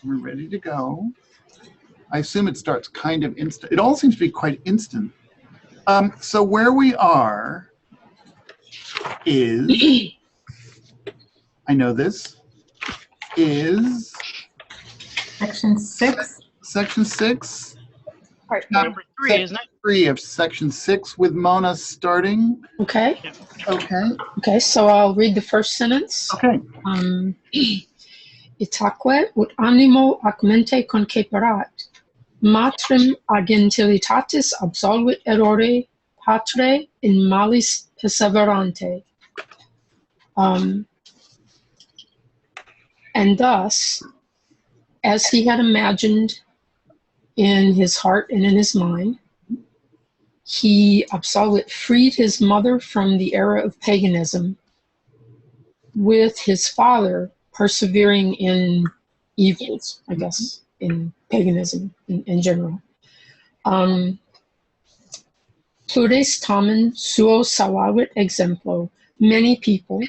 We're ready to go. I assume it starts kind of instant. It all seems to be quite instant. So where we are is, I know this, is Section 6. Section 6. Part number 3, isn't it? 3 of Section 6 with Mona starting. Okay. Okay. Okay, so I'll read the first sentence. Okay. Itaque ut animo ac mente conceperat, matrem ad gentilitatis absolvit errore patre in malis perseverante. And thus, as he had imagined in his heart and in his mind, he absolvit freed his mother from the era of paganism, with his father persevering in evils, I guess, in paganism in general. Plures tamen suo salvavit exemplo. Many people,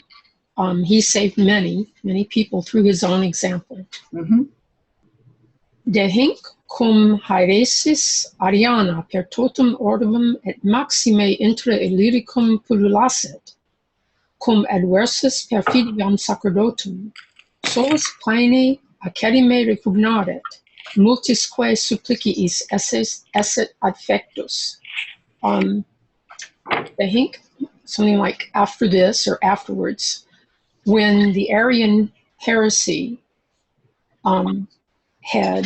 he saved many people through his own example. De hinc cum haeresis Ariana per totum orbem et maxime intra Illyricum pullulasset, cum adversus perfidiam sacerdotum, solus plaene academe repugnaret, multisque suppliciis esset adfectus. I think something like after this or afterwards, when the Arian heresy had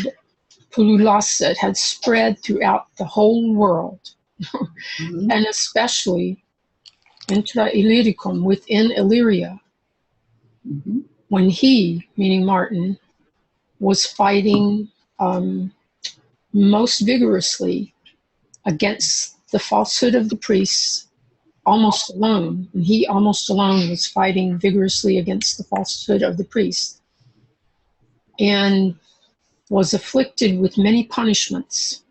pullulasset, had spread throughout the whole world, and especially intra Illyricum, within Illyria, when he, meaning Martin, was fighting most vigorously against the falsehood of the priests, almost alone. And he almost alone was fighting vigorously against the falsehood of the priests, and was afflicted with many punishments.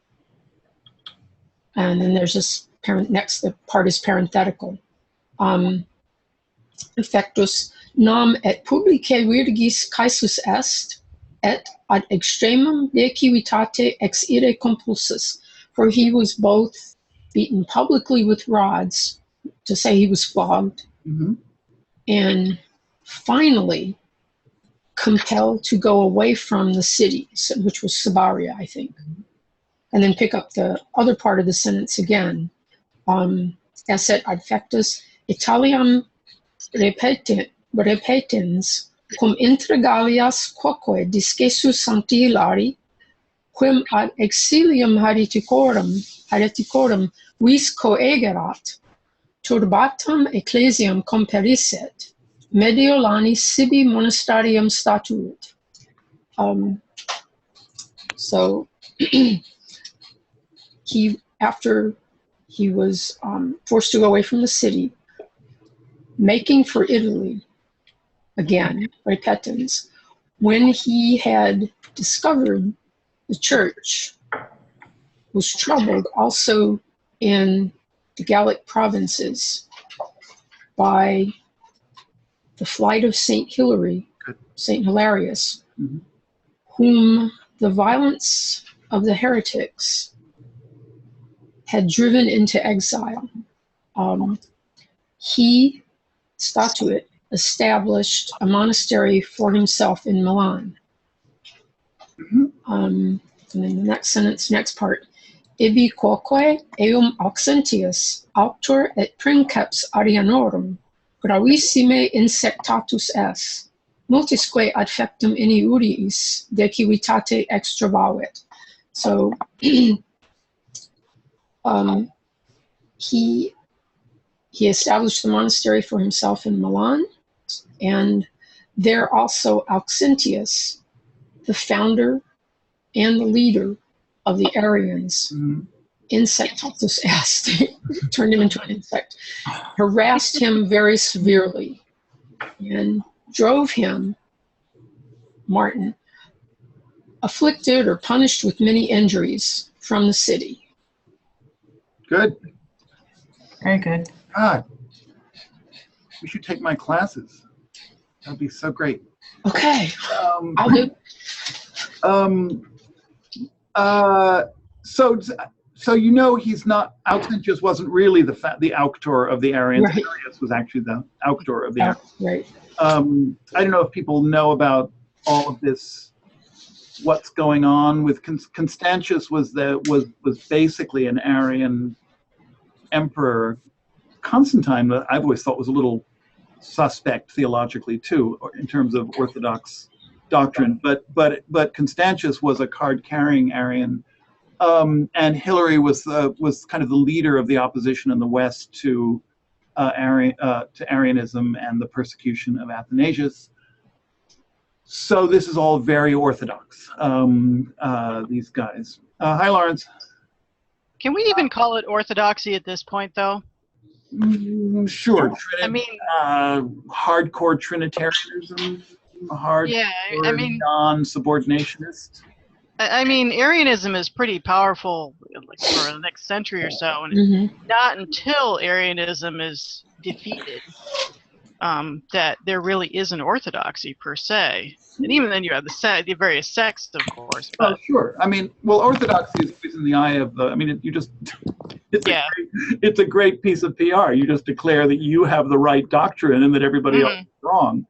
And then there's this next, the part is parenthetical. Effectus nam et publice virgis caesus est, et ad extremum decivitate ex ire compulsus. For he was both beaten publicly with rods, to say he was flogged, and finally compelled to go away from the city, which was Sabaria, I think. And then pick up the other part of the sentence again. Esset adfectus Italiam repetens cum intra Gallias quoque discesus sancti Hilari, quem ad exilium hereticorum vis coegerat, turbatam ecclesiam comperisset, Mediolani sibi monastarium statuit. So after he was forced to go away from the city, making for Italy again, repentance, when he had discovered the church was troubled also in the Gallic provinces by the flight of Saint Hilary, Saint Hilarius, whom the violence of the heretics had driven into exile. He, Statuit, established a monastery for himself in Milan. And then the next sentence, next part. Ibi quoque eum Auxentius, auctor et princeps Arianorum, gravissime insectatus es, multisque adfectum iniuriis decivitate extravavit. So he established the monastery for himself in Milan, and there also Auxentius, the founder and the leader of the Arians, insectatus est, turned him into an insect, harassed him very severely and drove him, Martin, afflicted or punished with many injuries from the city. Good. Very good. God, you should take my classes. That would be so great. Okay, I'll do. So you know he's not. Auxentius wasn't really the auctor of the Arians. Right. Arius was actually the auctor of the Arians. Right. I don't know if people know about all of this. What's going on with Constantius was basically an Arian emperor. Constantine, I've always thought was a little suspect theologically too, in terms of Orthodox doctrine. But Constantius was a card-carrying Arian, and Hilary was kind of the leader of the opposition in the West to Arianism and the persecution of Athanasius. So this is all very Orthodox. These guys. Hi, Lawrence. Can we even call it orthodoxy at this point, though? Sure. I mean, Hardcore Trinitarianism, yeah, I mean, non-subordinationist. I mean, Arianism is pretty powerful, like for the next century or so, and Hmm. not until Arianism is defeated that there really is an orthodoxy per se. And even then, you have the various sects, of course. Oh, But sure. I mean, well, orthodoxy is always in the eye of the. I mean, it's a great piece of PR. You just declare that you have the right doctrine and that everybody else is wrong.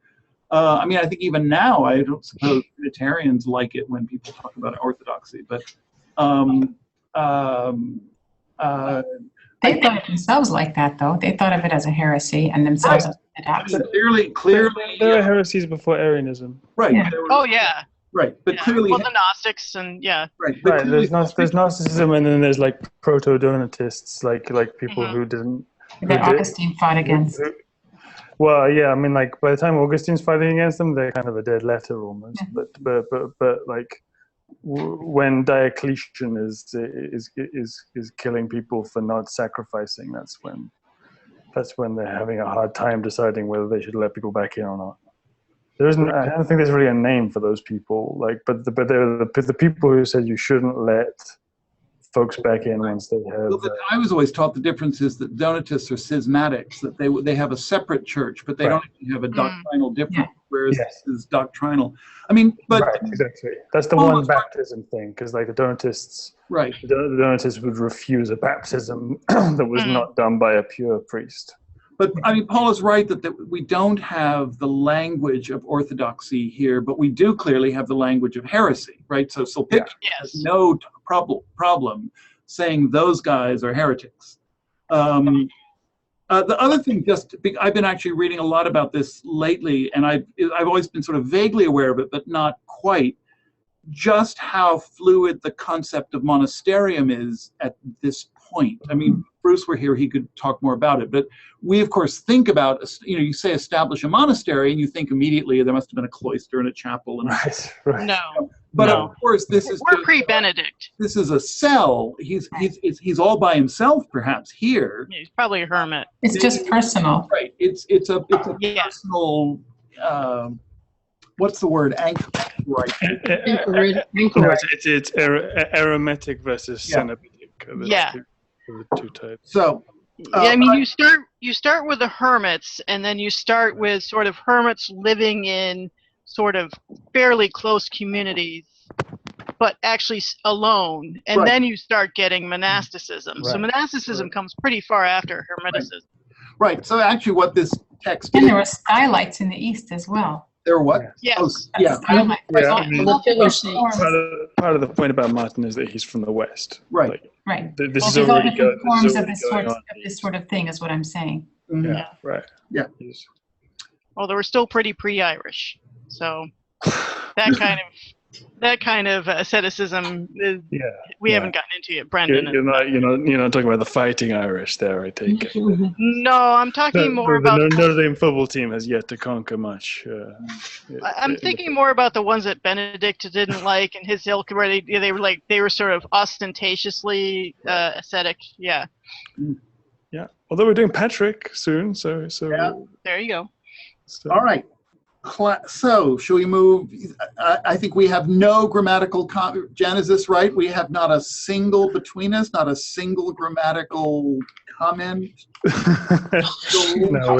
I mean, I think even now, I don't suppose Unitarians like it when people talk about orthodoxy, but They thought of themselves like that, though. They thought of it as a heresy and themselves as orthodox. clearly, There were heresies before Arianism. right. Yeah. there were- oh yeah, right, but yeah. clearly, Well, the Gnostics and yeah, right, but Right, clearly, there's Gnosticism, and then there's like proto-Donatists, like people Mhm. who didn't. That Augustine fought against. Well, yeah, I mean, like by the time Augustine's fighting against them, they're kind of a dead letter almost. Yeah. But like when Diocletian is killing people for not sacrificing, that's when they're having a hard time deciding whether they should let people back in or not. There isn't. I don't think there's really a name for those people. Like, but they're the people who said you shouldn't let folks back in once they have. well, I was always taught the difference is that Donatists are schismatics, that they have a separate church, but they Right. don't actually have a doctrinal difference, whereas Yes. this is doctrinal. I mean, but right, exactly. That's the one baptism thing, because like the Donatists would refuse a baptism that was not done by a pure priest. But I mean, Paul is right that we don't have the language of orthodoxy here, but we do clearly have the language of heresy, right? So Sulpicius has yes. no problem saying those guys are heretics. The other thing, I've been actually reading a lot about this lately, and I've always been sort of vaguely aware of it, but not quite. Just how fluid the concept of monasterium is at this point. I mean, Bruce were here, he could talk more about it, but we of course think about, you say establish a monastery and you think immediately there must have been a cloister and a chapel. And Right. No, but No. of course this is we're pre-Benedict. this is a cell. He's all by himself perhaps here. He's probably a hermit. It's just personal. Right. It's a Yeah. personal what's the word? Anchorite. It's aromatic versus Yeah. cenobitic. Yeah. The two types. So Yeah, I mean, you start with the hermits, and then you start with sort of hermits living in sort of fairly close communities, but actually alone, and Right. then you start getting monasticism. So Right. monasticism comes pretty far after hermeticism. right. So actually what this text And is, there were skylights in the east as well. there are what? Yes. Oh, yeah. Skylight. Yeah, All- I mean- all The pillar different saints. forms. Part of the point about Martin is that he's from the West. Right. Like, Right. this Well, is there's all already different going. forms of this sort of thing, is what I'm saying. Mhm. Yeah. Right. Yeah. Yes. Well, they were still pretty pre-Irish, so that kind of asceticism is, Yeah. we Yeah. haven't gotten into yet, Brendan. You're not talking about the fighting Irish there, I take it. Mhm. No, I'm talking more about. the Notre Dame football team has yet to conquer much. I'm thinking more about the ones that Benedict didn't like, and his ilk, where they were sort of ostentatiously ascetic. Yeah, Yeah. Although we're doing Patrick soon, so Yeah. there you go. so- All right. So, shall we move? I think we have no grammatical. Jen, is this right? We have not a single between us, not a single grammatical comment. No,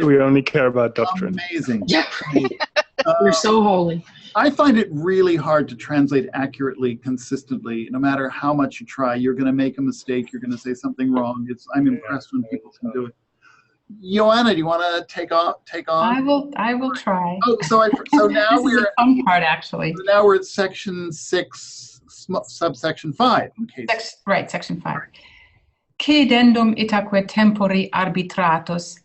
we only care about doctrine. Amazing. Yeah, we're so holy. I find it really hard to translate accurately, consistently. No matter how much you try, you're going to make a mistake. You're going to say something wrong. I'm impressed when people can do it. Joanna, do you want to take on? I will try. Oh, so now This is we're the fun part, actually. at section 6, subsection 5. Okay. Right, section 5. Cedendum itaque tempori arbitratus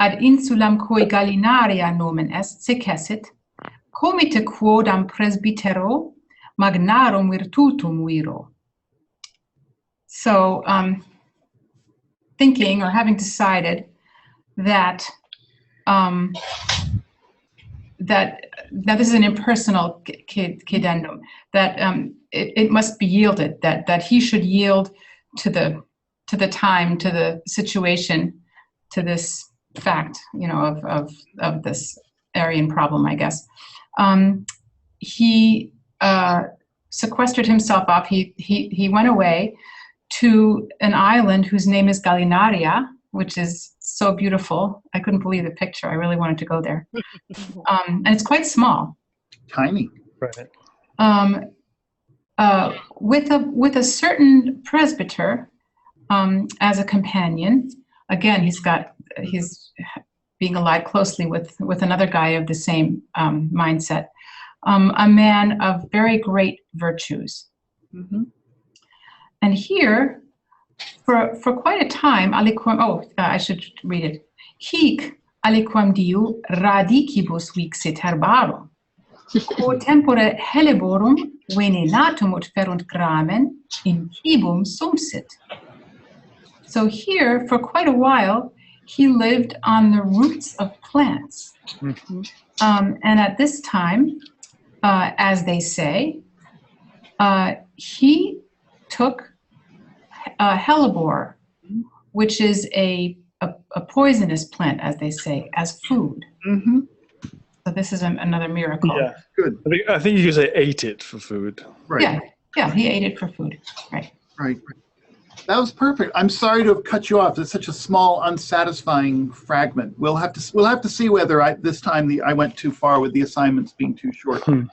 ad insulam cui Gallinaria nomen est secessit, comite quodam presbytero magnarum virtutum viro. So, thinking or having decided that that now this is an impersonal cedendum, that it must be yielded, that he should yield to the time, to the situation, to this fact, of this Aryan problem, I guess. He sequestered himself up. He went away to an island whose name is Gallinaria, which is so beautiful. I couldn't believe the picture. I really wanted to go there. And it's quite small. Tiny. Right. With a certain presbyter as a companion. Again, he's being allied closely with another guy of the same mindset. A man of very great virtues. Mm-hmm. And here, for quite a time, aliquam, I should read it. Hic aliquam diu radicibus vixit herbarum, quo tempore helleborum venenatum ut ferunt gramen in cibum sumsit. So here, for quite a while, he lived on the roots of plants. Mm-hmm. And at this time, as they say, he took hellebore, which is a poisonous plant, as they say, as food. Mm-hmm. So this is another miracle. Yeah. Good. I think you could say ate it for food. Right. Yeah, he ate it for food. Right. Right. That was perfect. I'm sorry to have cut you off. It's such a small, unsatisfying fragment. We'll have to see whether this time I went too far with the assignments being too short. But,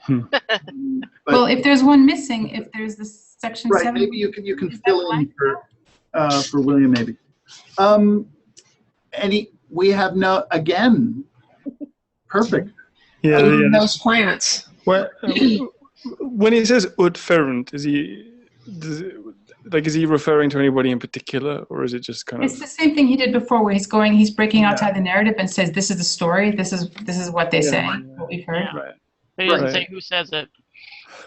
Well, if there's one missing, if there's this section right, 7. maybe you can Is that fill in blank? for William, maybe. We have no, again, perfect. Yeah. Those plants. Well, when he says ut ferunt, is he referring to anybody in particular, or is it just kind It's of? the same thing he did before, where he's breaking outside the narrative and says, "This is the story. This is what they say. What we've heard." Yeah. Right. He doesn't Right. say who says it.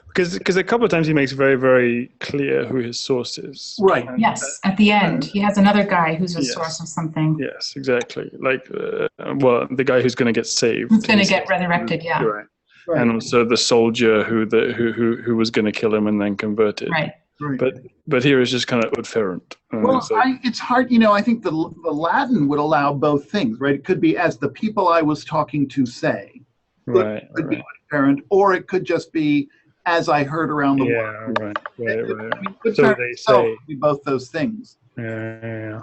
Because a couple of times he makes very, very clear who his source is. Right. And, Yes, at the end, he has another guy who's a Yes. source of something. yes, exactly. Like, the guy who's going to get saved. Who's going to get resurrected? Yeah, Right. Right. And also the soldier who was going to kill him and then converted. right. Right. But here is just kind of ut ferunt. Well, it's hard, I think the Latin would allow both things, right? It could be as the people I was talking to say, right. could be parent, or it could just be as I heard around the world. Right. I mean, good So parent they itself say- could be both those things. Yeah.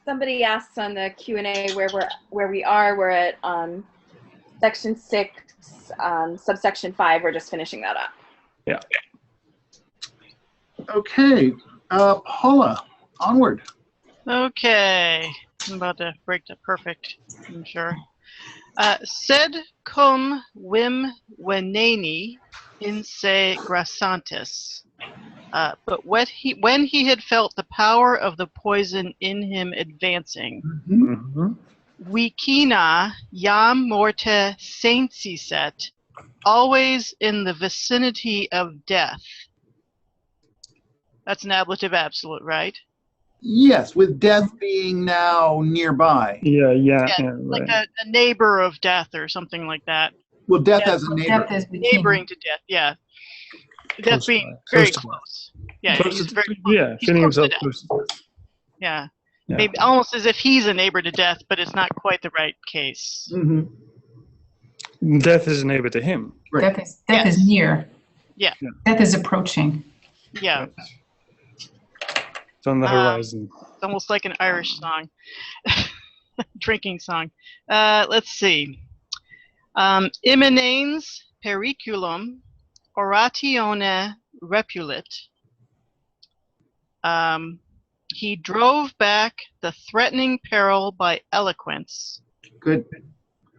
Somebody asked on the Q&A where we are. We're at section 6, subsection 5. We're just finishing that up. Yeah. Okay, Paula, onward. Okay, I'm about to break the perfect, I'm sure. Sed cum vim veneni in se grassantis. But when he had felt the power of the poison in him advancing, Mm-hmm. vicina jam morte sensiset, always in the vicinity of death. That's an ablative absolute, right? Yes, with death being now nearby. Yeah, Like right. a neighbor of death or something like that. Well, death Yeah, as a neighbor. Death is Neighboring to death, yeah. Death Close being by. very Close to close. Yeah, Close he's to- very close. yeah, He's feeling close to himself death. close to death. Yeah. Yeah. Maybe almost as if he's a neighbor to death, but it's not quite the right case. Mhm. Death is a neighbor to him. Right. Death Yes. is near. Yeah. Death is approaching. Yeah, It's on the Um, horizon. it's almost like an Irish song, drinking song. Let's see. Immanes periculum oratione repulit. He drove back the threatening peril by eloquence. Good.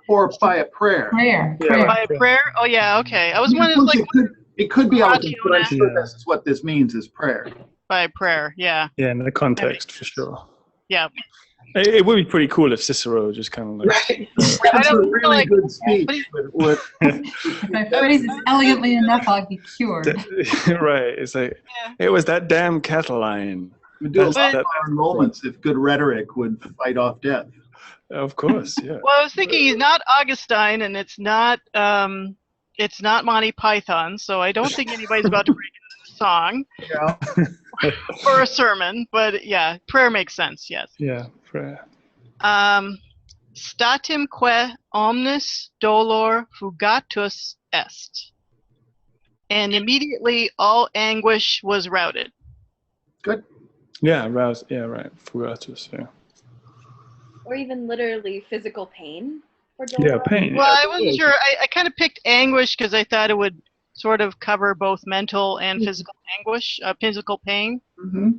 Or by a prayer. Prayer. Yeah. Prayer. By a prayer? Oh yeah, okay. I was wondering, like, It could be eloquence, but I'm sure Yeah. that's what this means is prayer. by a prayer. Yeah. Yeah, in the context for sure. Yeah. It would be pretty cool if Cicero just kind of like Right. That's a don't feel really like- good speech. but he- with- If I phrase this elegantly enough, I'll be cured. right. It's like it was that damn Cataline. would do a That's- lot that- of enrollments if good rhetoric would fight off death. Of course, yeah. Well, I was thinking he's not Augustine, and it's not Monty Python, so I don't think anybody's about to break into a song Yeah. or a sermon. But yeah, prayer makes sense. Yes. Yeah, prayer. Statimque omnis dolor fugatus est. And immediately all anguish was routed. Good. Yeah, rouse. Yeah, right. Fugatus. Yeah. Or even literally physical pain for Yeah, Dolor. pain. Well, I wasn't sure. I kind of picked anguish because I thought it would sort of cover both mental and physical anguish, physical pain. Mm-hmm.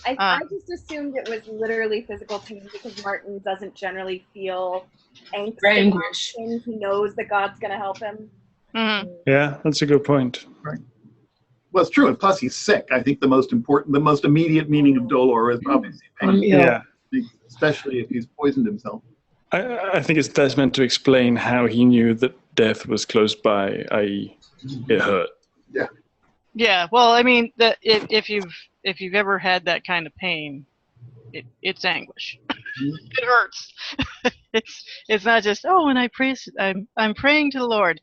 I just assumed it was literally physical pain because Martin doesn't generally feel angst. Or about anguish. things. He knows that God's going to help him. Mhm. Yeah, that's a good point. Well, it's true. And plus, he's sick. I think the most immediate meaning of dolor is obviously pain, Yeah. especially if he's poisoned himself. I think that's meant to explain how he knew that death was close by, i.e., it hurt. Yeah. Well, I mean, if you've ever had that kind of pain, it's anguish. It hurts. it's not just when I pray. I'm praying to the Lord.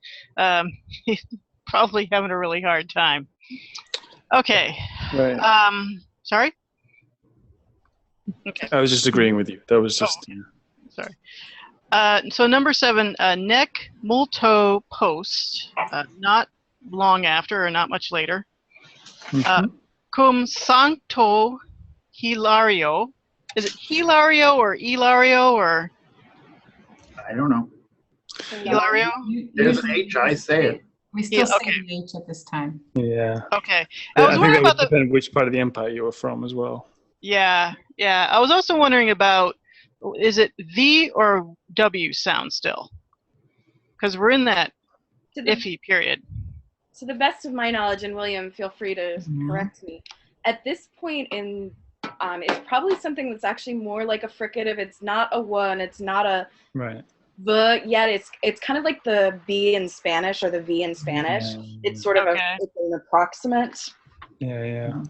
He's probably having a really hard time. Okay. Right. Sorry. Okay. I was just agreeing with you. That was just. Sorry. So number 7, nec multo post, not long after or not much later, cum sancto Hilario. Is it Hilario or Ilario or I don't know. Hilario? There's an H. I say it. We still Yeah, say okay. the H at this time. Yeah. Okay. I I was think wondering that about would depend which part of the empire you were from as well. Yeah. I was also wondering about, is it V or W sound still? Because we're in that To the, iffy period. to the best of my knowledge, and William, feel free to Mhm. correct me. At this point in, it's probably something that's actually more like a fricative. It's not a one. It's not a Right. the yet. It's kind of like the B in Spanish or the V in Spanish. It's sort of Okay. it's an approximate. Yeah.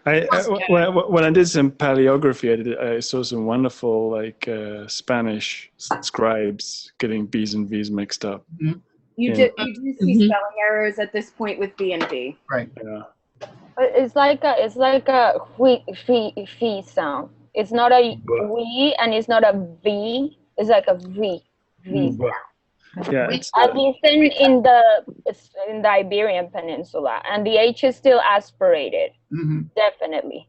When I did some paleography, I saw some wonderful Spanish scribes getting B's and V's mixed up. You Yeah. do see Mhm. spelling errors at this point with B and V. Yeah. It's like a V sound. It's not a we and it's not a V. It's like a V. V. Yeah. It's, At least in the Iberian Peninsula, and the H is still aspirated. Mm-hmm. Definitely,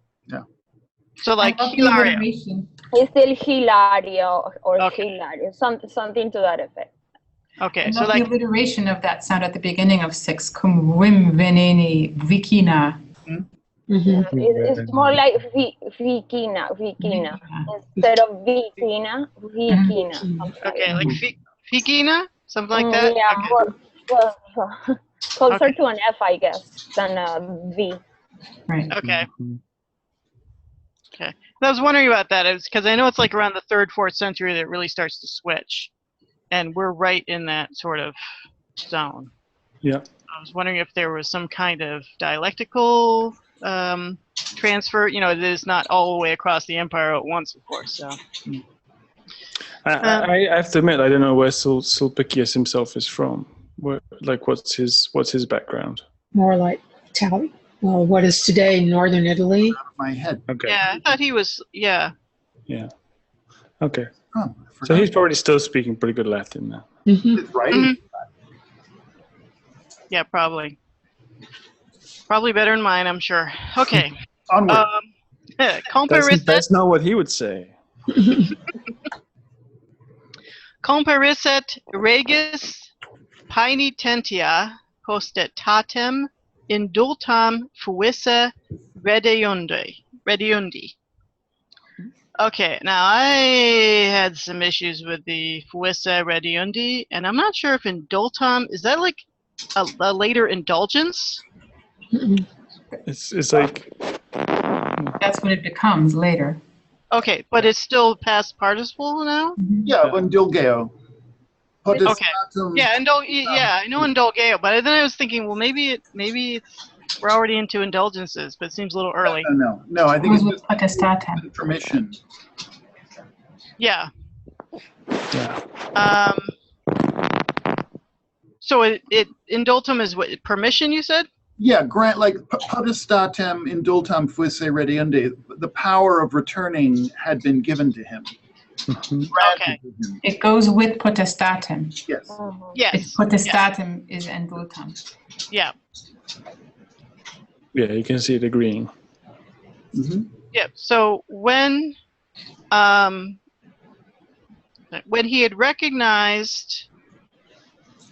So like I love the Hilario. alliteration. it's still Hilario or Okay. Hilario, something to that effect. Okay. I So love like the alliteration of that sound at the beginning of 6. Cum vim veneni vicina. Mhm. It's more like Vicina instead of Vicina. Vicina. something like okay, that. like Fikina, something like that. Yeah, Okay. well, closer Okay. to an F, I guess, than a V. Right. Okay. I was wondering about that. It's because I know it's like around the 3rd, 4th century that it really starts to switch, and we're right in that sort of zone. Yeah. I was wondering if there was some kind of dialectical transfer. It is not all the way across the empire at once, of course. So I have to admit, I don't know where Sulpicius himself is from. What's his background? More like Italian. Well, what is today northern Italy? My head. Okay. yeah, I thought he was. Yeah. Okay. Oh, I So forgot. he's probably still speaking pretty good Latin now. Mhm. His writing. Yeah, probably. Probably better than mine, I'm sure. Okay. Onward. Comparison. That's not what he would say. Comparisset regis paenitentia postetatem indultam fuisse redeundi. Okay, now I had some issues with the fuisse redeundi, and I'm not sure if indultam, is that like a later indulgence? It's like That's what it becomes later. Okay, but it's still past participle now? Yeah, indulgeo. Okay. Yeah, I know indulgeo, but then I was thinking, well, maybe we're already into indulgences, but it seems a little early. No, I think it's just Potestatem. permission. Yeah. yeah. So it indultum is what, permission, you said? Yeah, grant like potestatem indultam fuisse redeundi. The power of returning had been given to him. Mhm. Okay. It goes with potestatem. Yes. Yes. It's potestatem is indultam. Yeah. Yeah, you can see it agreeing. Mm-hmm. Yeah. So when he had recognized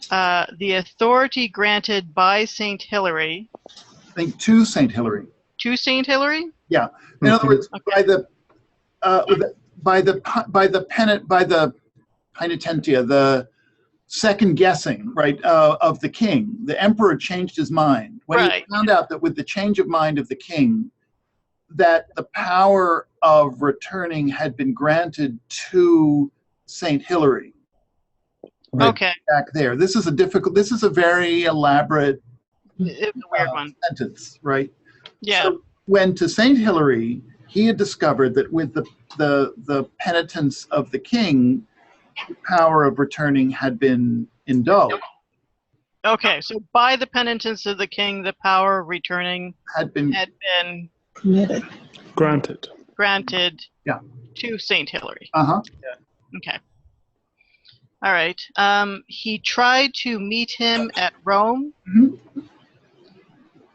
the authority granted by Saint Hilary I think to Saint Hilary. to Saint Hilary. Yeah. In other words, by the penitentia, the second guessing, right, of the king, the emperor changed his mind when Right. he found out that with the change of mind of the king, that the power of returning had been granted to Saint Hilary. Right. Okay. Back there, this is a very elaborate It's a weird one. sentence, right? Yeah. So when to Saint Hilary, he had discovered that with the penitence of the king, the power of returning had been indulged, Okay. So by the penitence of the king, the power of returning had been Permitted. Granted. granted Yeah. to Saint Hilary. uh-huh. Okay. All right. He tried to meet him at Rome, Mhm.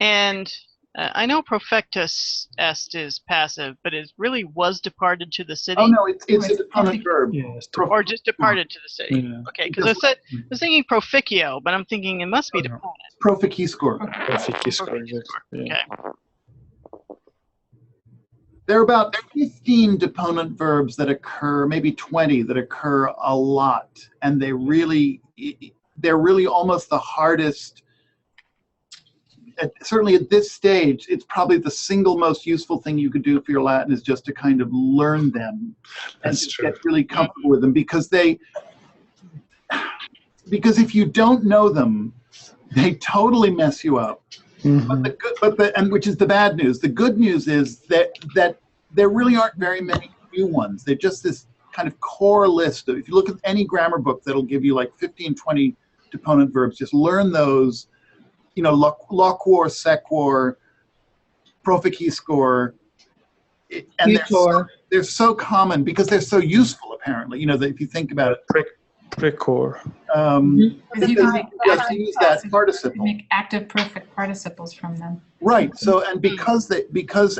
and I know profectus est is passive, but it really was departed to the city, Oh no, it's a deponent verb. Yes. or just departed to the city. Yeah. Okay, because I was thinking proficio, but I'm thinking it must be Oh, no. deponent. Proficiscor. Yeah. Okay. There are about 15 deponent verbs that occur, maybe 20 that occur a lot, and they're really almost the hardest. Certainly at this stage, it's probably the single most useful thing you could do for your Latin is just to kind of learn them and That's just true. get really comfortable with them, because if you don't know them, they totally mess you up. Mhm. And which is the bad news. The good news is that there really aren't very many new ones. They're just this kind of core list of, if you look at any grammar book, that'll give you like 15, 20 deponent verbs. Just learn those, loquor, sequor, proficiscor, and they're so common because they're so useful, apparently. That if you think about it, Precor. Because you can make just use that you participle. make active perfect participles from them. Right. So, and because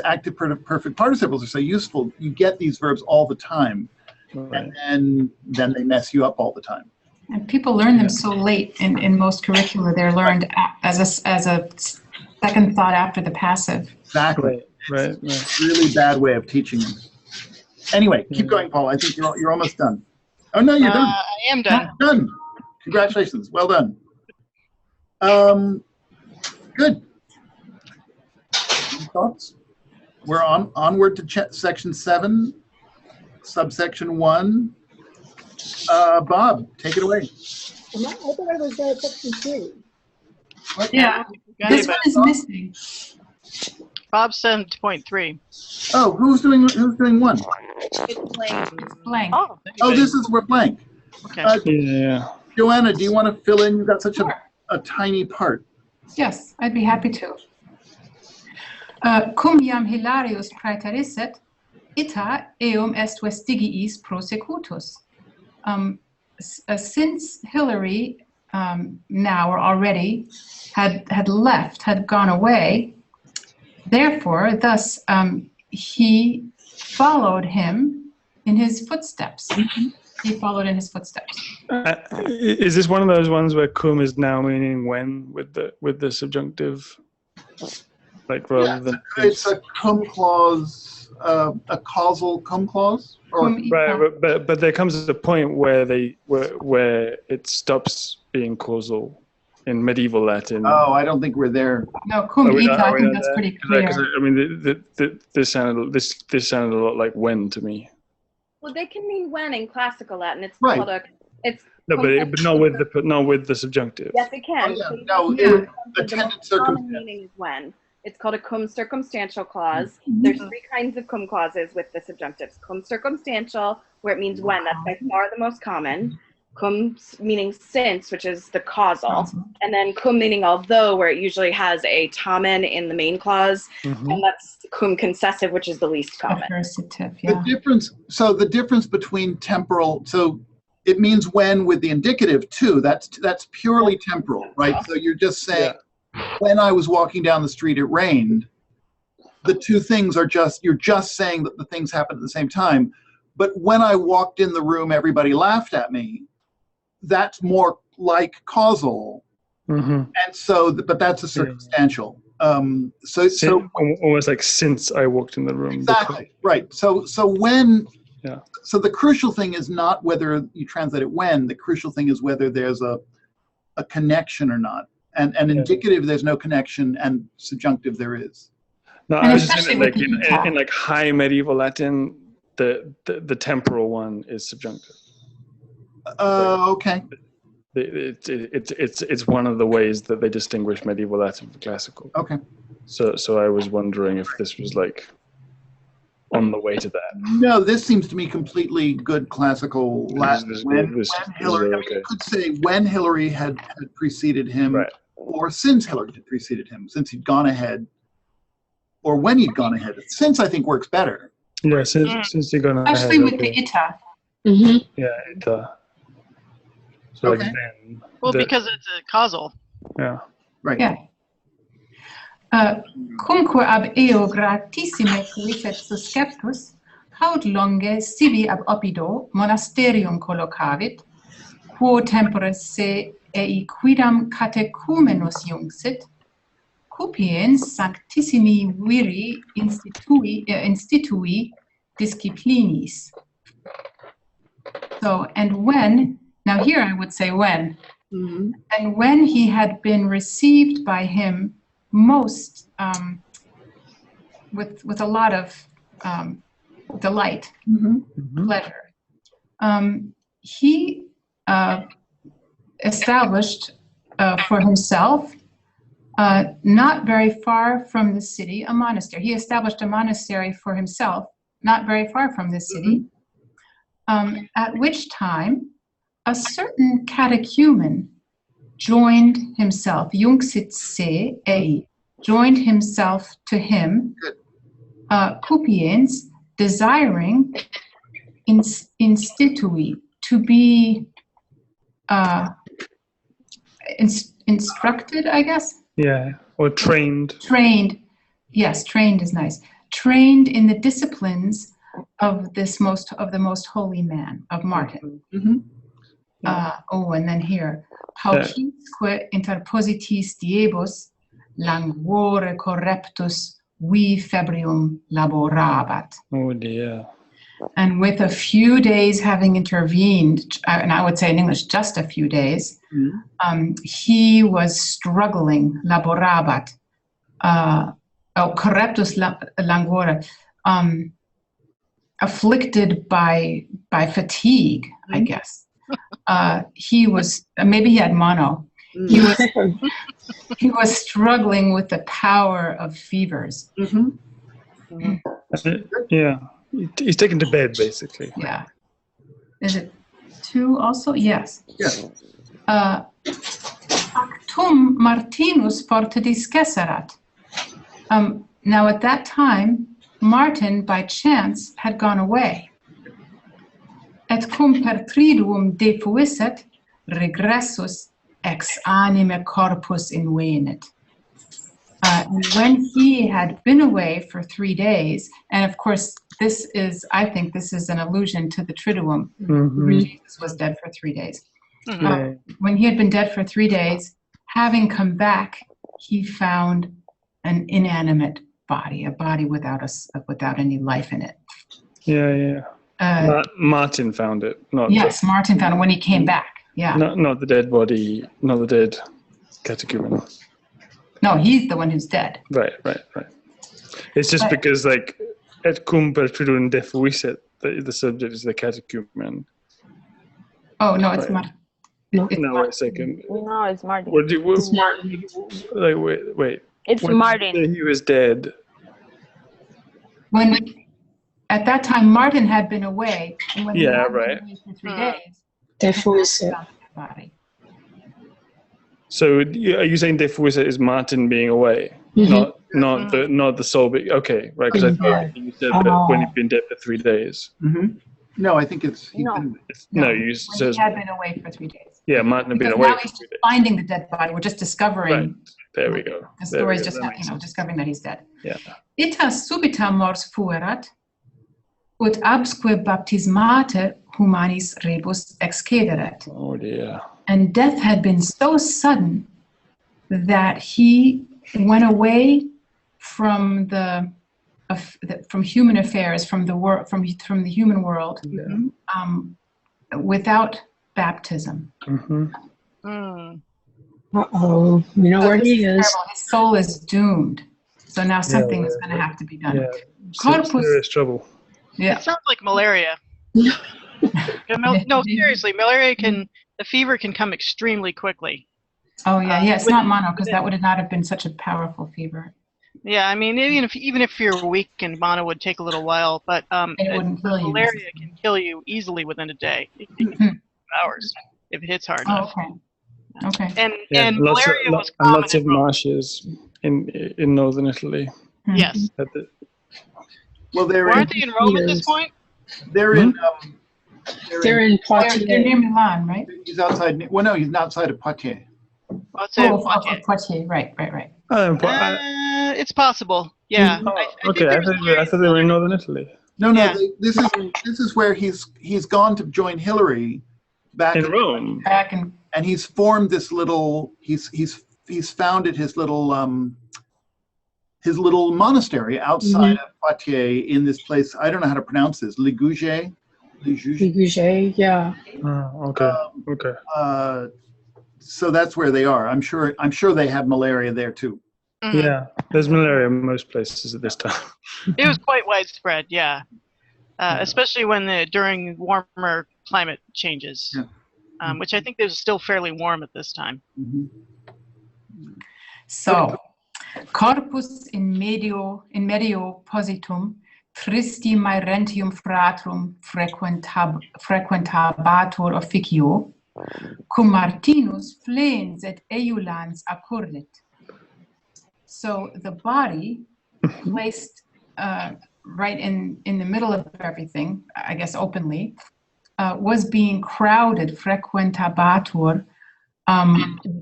active perfect participles are so useful, you get these verbs all the time, Right. and then they mess you up all the time. And people learn them so late in most curricula. They're learned as a second thought after the passive. Exactly. Right. Really bad way of teaching them. Anyway, keep going, Paul. I think you're almost done. Oh no, you're done. I am done. Done. Congratulations. Well done. Good. Any thoughts? We're onward to section 7, subsection 1. Bob, take it away. I thought I was section 3. Yeah, Got this it, one is missing. Bob said 0.3. Oh, who's doing 1? Blank. Oh, we're blank. Okay. Yeah. Joanna, do you want to fill in? You've got such Sure. a tiny part. Yes, I'd be happy to. Cum iam Hilarius praeterisset, ita eum est vestigiis prosecutus. Since Hilary now or already had left, had gone away, therefore, thus he followed him in his footsteps. He followed in his footsteps. Is this one of those ones where cum is now meaning when with the subjunctive, like rather than? It's a cum clause, a causal cum clause. Or, right, but there comes a point where where it stops being causal in medieval Latin. Oh, I don't think we're there. No, cum ita, I think that's pretty clear. I mean, this sounded a lot like when to me. Well, they can mean when in classical Latin. It's Right. called it's No, but not with the subjunctive. yes, it can. Oh, yeah. No, The attendant most common circumstance. meaning is when. It's called a cum circumstantial clause. Mhm. There's three kinds of cum clauses with the subjunctives. Cum circumstantial, where it means when. That's by far the most common. Cum meaning since, which is the causal. And then cum meaning although, where it usually has a tamen in the main clause. Mhm. And that's cum concessive, which is the least common. Adversative, The yeah. difference between temporal, so it means when with the indicative too. That's purely temporal, right? So you're just saying, when I was walking down the street, it rained. The two things you're just saying that the things happened at the same time. But when I walked in the room, everybody laughed at me. That's more like causal. Mm-hmm. And so, but that's a circumstantial. So almost like since I walked in the room. exactly, right. So when, Yeah. so the crucial thing is not whether you translate it when, the crucial thing is whether there's a connection or not. And indicative, there's no connection, and subjunctive, there is. No, And I was just especially saying with like the in like high medieval Latin, the temporal one is subjunctive. Okay. It's one of the ways that they distinguish medieval Latin from classical. Okay. So I was wondering if this was like on the way to that. No, this seems to me completely good classical Latin. When Hilary, I mean, you could say when Hilary had preceded him, Right. or since Hilary had preceded him, since he'd gone ahead, or when he'd gone ahead. Since I think works better. Yeah, since you're gonna Especially with the ita. Mm-hmm. yeah, so Okay. like then. Well, because it's a causal. Yeah. Right. Yeah. Cumque ab eo gratissime quicet susceptus, haud longe sibi ab opido monasterium collocavit, quo tempore se ei quidam catechumenus iuncit, cupiens sanctissimi viri institui disciplinis. So, and when, now here I would say when, Mhm. and when he had been received by him most with a lot of delight, Mm-hmm. pleasure, he established for himself, not very far from the city, a monastery. He established a monastery for himself, not very far from the city, at which time a certain catechumen joined himself, Iuncit se ei, joined himself to him, cupiens, desiring institui, to be instructed, I guess? Yeah, or trained. Trained, yes, trained is nice. Trained in the disciplines of the most holy man, of Martin. Mhm. And then here, paucisque interpositis diebus languore correptus vi febrium laborabat. Oh dear. And with a few days having intervened, and I would say in English, just a few days, he was struggling, laborabat, correptus languore, afflicted by fatigue, I guess. He was, maybe he had mono. He was struggling with the power of fevers. Mm-hmm. Yeah, he's taken to bed basically. Yeah. Is it 2 also? Yes. Yes. Actum Martinus forte discesserat. Now at that time, Martin by chance had gone away. Et cum per triduum defuisset, regressus ex anime corpus invenit. And when he had been away for 3 days, and of course, I think this is an allusion to the Triduum. Jesus was dead for 3 days. When he had been dead for 3 days, having come back, he found an inanimate body, a body without any life in it. Martin found it. Martin found it when he came back. Yeah. Not the dead body, not the dead catechumen. No, he's the one who's dead. Right. It's just because, like, et cum per Triduum defuiset, the subject is the catechumen. Oh, no, it's Martin. No, wait a second. No, it's Martin. It's Martin. Like, wait. It's when Martin. He was dead. When at that time Martin had been away. And when he had been away for 3 days. Defuiset. Body. So are you saying defuiset is Martin being away, not the soul? Okay, right? Because I thought you said that when he'd been dead for 3 days. No, I think it's you says he had been away for 3 days. Yeah, Martin had been Because away. now he's just finding the dead body. We're just discovering. Right. There we go. The story is just discovering that he's dead. Yeah. Ita subita mors fuerat, ut absque baptismate humanis rebus excederet. Oh dear. And death had been so sudden that he went away from from human affairs, from the human world, without baptism. Uh-oh, you know where he is. His soul is doomed. So now something is going to have to be done. Yeah. Corpus. Serious trouble. Yeah. It sounds like malaria. No, seriously, the fever can come extremely quickly. Oh yeah, it's not mono, because that would not have been such a powerful fever. Yeah, I mean, even if you're weak, and mono would take a little while, but it wouldn't kill you. Malaria can kill you easily within a day. It can take hours if it hits hard enough. Okay. And malaria was and common lots of marshes in northern Italy. Yes. Well, aren't they in Rome at this point? They're in. They're in Poitiers. They're near Milan, right? He's outside. Well, no, he's outside of Poitiers. Poitiers. Right. It's possible. Yeah. I thought they were in northern Italy. No. This is where he's gone to join Hillary back in Rome. And he's formed this little. He's founded his little monastery outside of Poitiers in this place. I don't know how to pronounce this. Ligugé, yeah. Okay. So that's where they are. I'm sure they have malaria there too. Yeah, there's malaria in most places at this time. It was quite widespread, yeah. Especially during warmer climate changes, which I think is still fairly warm at this time. So, corpus in medio positum, tristi maerentium fratrum frequentabatur officio, cum Martinus flens et eulans accurrit. So the body, placed right in the middle of everything, I guess openly, was being crowded, frequentabatur,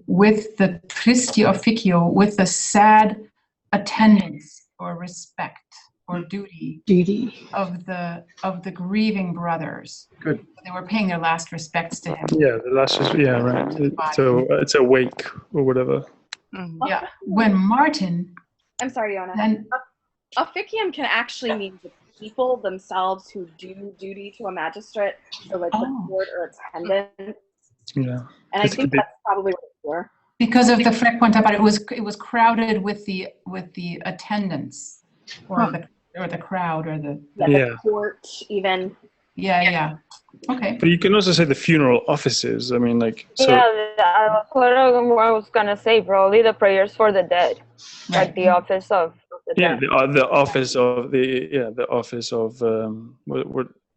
with the tristi officio, with the sad attendance or respect or duty of the grieving brothers. Good. They were paying their last respects to him. Yeah, right. So it's a wake or whatever. Yeah. When Martin. I'm sorry, Yona. Then officium can actually mean the people themselves who do duty to a magistrate, so like the court or attendant. Yeah. And I think that's probably what it's for. Because of the frequentabatur, it was crowded with the attendants or the crowd or the court even. Yeah. Okay. But you can also say the funeral offices. I mean, like. So, that's what I was gonna say. Probably the prayers for the dead, like the office of the dead. the office of the office of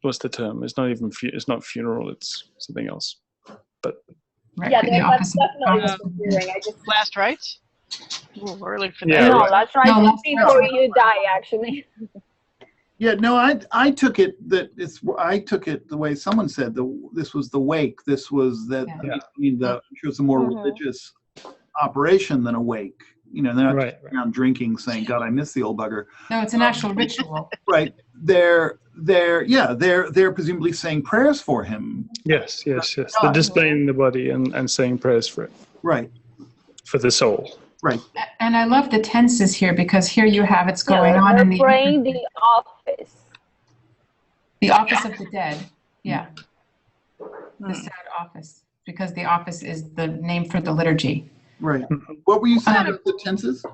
what's the term? It's not even it's not funeral. It's something else. But yeah, that's definitely what we're doing. Last rites. Early for that. Yeah, no, last rites is before you die, actually. Yeah, no, I took it the way someone said. This was the wake. This was that. I mean, it was a more religious operation than a wake. You know, they're not Right, just around drinking saying, God, I miss the old bugger. No, it's an actual ritual. Right. They're presumably saying prayers for him. Yes. They're displaying the body and saying prayers for it, Right. for the soul. Right. And I love the tenses here because here you have it's going Yeah, on they're in the praying the office. office of the dead. Yeah. The sad office, because the office is the name for the liturgy. Right. What were you saying about the tenses?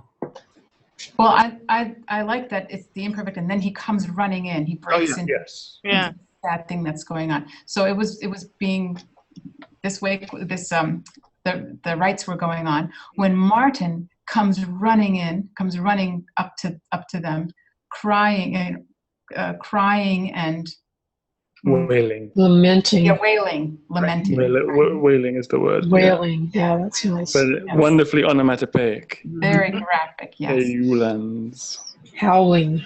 Well, I like that it's the imperfect, and then he comes running in. He breaks into Yes. Yeah. that thing that's going on. So it was being this way. The rites were going on when Martin comes running up to them, crying and Wailing. Lamenting. yeah, lamenting. Wailing is the word. Wailing. Yeah, that's nice. But wonderfully onomatopoeic. Very graphic. Yes. Eulans. Howling.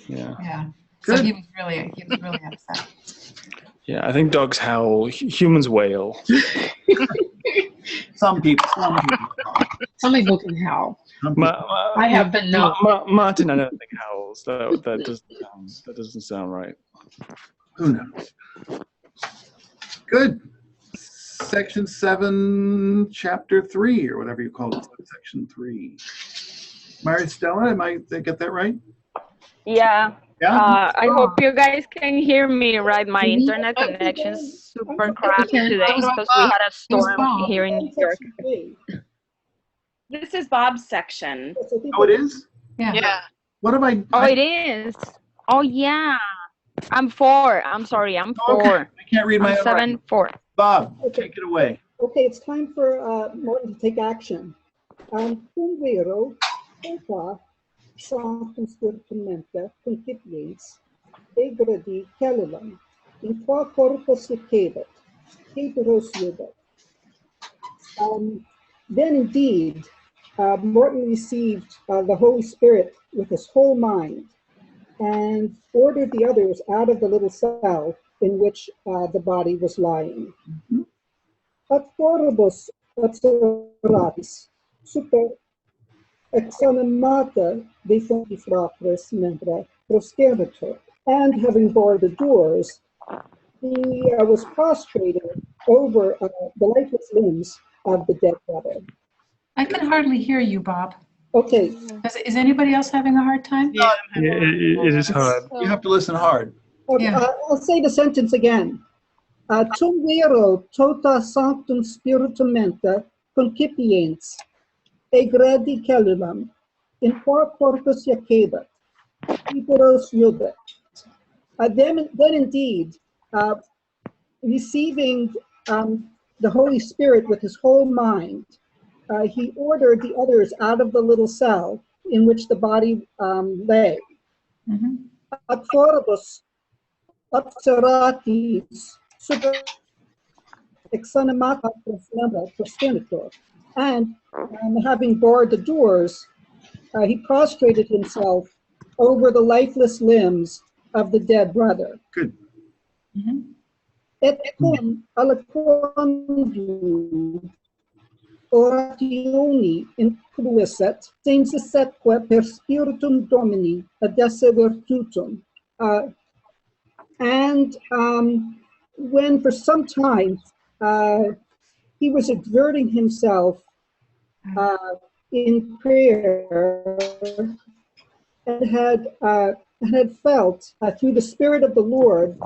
Yeah. Yeah. So Good. he was really upset. Yeah, I think dogs howl, humans wail. Some people. Some people can howl. Some people. I have been known. Martin, I don't think howls. That doesn't sound right. Who knows? Good. Section 7, Chapter 3, or whatever you call it, Section 3. Mary Stella, did I get that right? Yeah. Yeah? I hope you guys can hear me, right? My internet connection's super crappy today because we had a storm here in New York. This is Bob's section. Oh, it is? Yeah. What have I... Oh, it is. Oh, yeah. I'm 4. I'm sorry. I'm 4. Okay. I can't read my I'm own writing. 7-4. Bob, take it away. Okay, it's time for Morton to take action. Cum vero, eta sanctum spiritumenta concipiens, egredi caelum, in qua corpus licebat, heteros iubat. Then indeed, Morton received the Holy Spirit with his whole mind and ordered the others out of the little cell in which the body was lying. At foribus observatis super exanimata defuncti fratres membra proscenitur, and having barred the doors, he was prostrated over the lifeless limbs of the dead brother. I can hardly hear you, Bob. Okay, Is anybody else having a hard time? Yeah. It is hard. You have to listen hard. Yeah. I'll say the sentence again. Tum vero tota sanctum spiritumenta concipiens, egredi caelum, in qua corpus iacebat, heteros iubat. Then indeed, receiving the Holy Spirit with his whole mind, he ordered the others out of the little cell in which the body lay. Mhm. Ad foribus observatis super exanimata proscenitur, and having barred the doors, he prostrated himself over the lifeless limbs of the dead brother. Good. Mhm. Et cum aliquando orationi incluisset, sensissetque per spiritum Domini adesse virtutum. And when for some time he was exerting himself in prayer and had felt through the Spirit of the Lord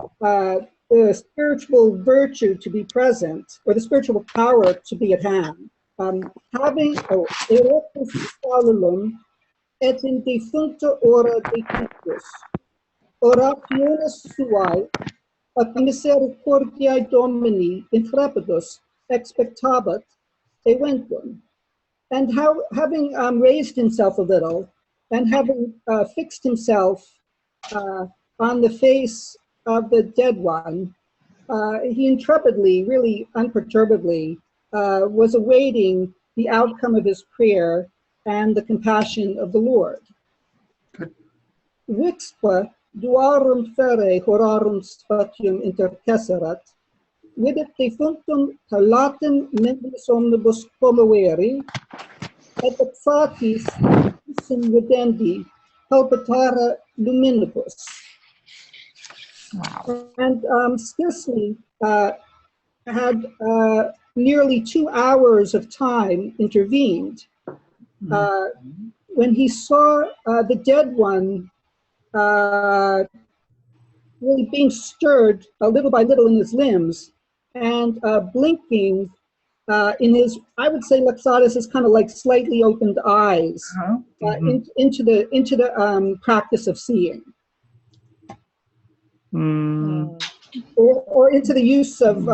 the spiritual virtue to be present, or the spiritual power to be at hand. Having erectus salulum et in defuncta ora decutus, orationes suae ac misericordiae Domini intrepidus expectabat eventum. And having raised himself a little, and having fixed himself on the face of the dead one, he intrepidly, really unperturbedly, was awaiting the outcome of his prayer and the compassion of the Lord. Vixpa duarum fere horarum spatium intercesserat, videt defunctum calatem membris omnibus commoveri, et exatis sim videndi palpitare luminibus. Wow. And Stisley had nearly 2 hours of time intervened. When he saw the dead one really being stirred little by little in his limbs and blinking in his, I would say Laxatus is kind of like slightly opened eyes into the practice of seeing. Or into the use of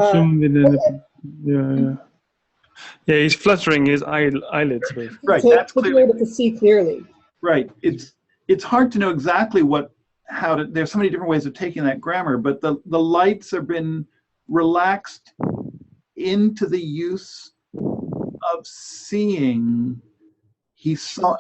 yeah, he's fluttering his eyelids with. Right, to, that's to be clearly able to see clearly. right. It's hard to know exactly how to. There's so many different ways of taking that grammar, but the lights have been relaxed into the use of seeing. He saw.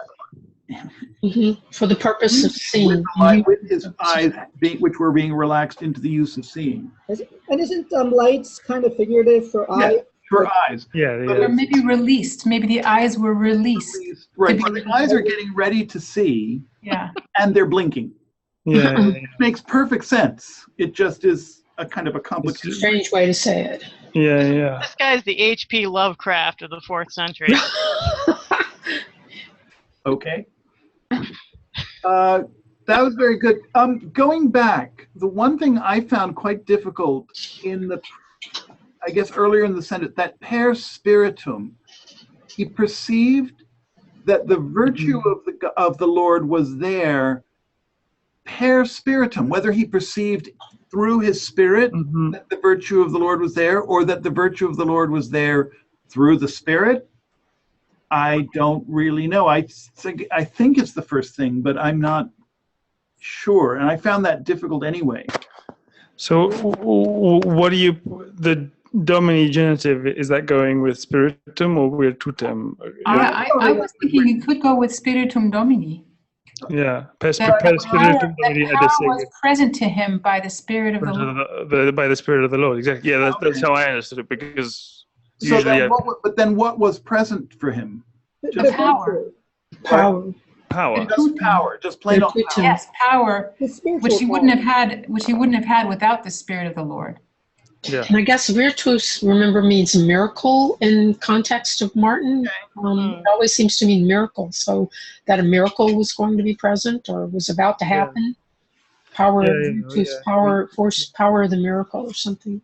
For the purpose of seeing. With his eyes, which were being relaxed into the use of seeing. And isn't lights kind of figurative for Yeah, eye? for eyes. Yeah, Or maybe released. Maybe the eyes were released. Right, so the eyes are getting ready to see, Yeah. and they're blinking. yeah. It makes perfect sense. It just is a kind of a complicated. Strange way to say it. Yeah. This guy's the H.P. Lovecraft of the 4th century. Okay. That was very good. Going back, the one thing I found quite difficult in I guess earlier in the sentence, that per spiritum, he perceived that the virtue of the Lord was there per spiritum, whether he perceived through his spirit that the virtue of the Lord was there, or that the virtue of the Lord was there through the Spirit. I don't really know. I think it's the first thing, but I'm not sure, and I found that difficult anyway. So, what do you the Domini genitive, is that going with spiritum or virtutem? I was thinking it could go with Spiritum Domini. Yeah, per That spiritum Domini power was present to him by the Spirit of the Lord. by the Spirit of the Lord. Exactly. Yeah, that's how I understood it, because So usually then what was present for him? The power. Power. power. Just power, just plain old power. Yes, power, The spiritual which he power. wouldn't have had without the Spirit of the Lord. Yeah. And I guess virtus, remember, means miracle in context of Martin. It always seems to mean miracle. So that a miracle was going to be present or was about to happen. Power of virtus, power of the miracle or something.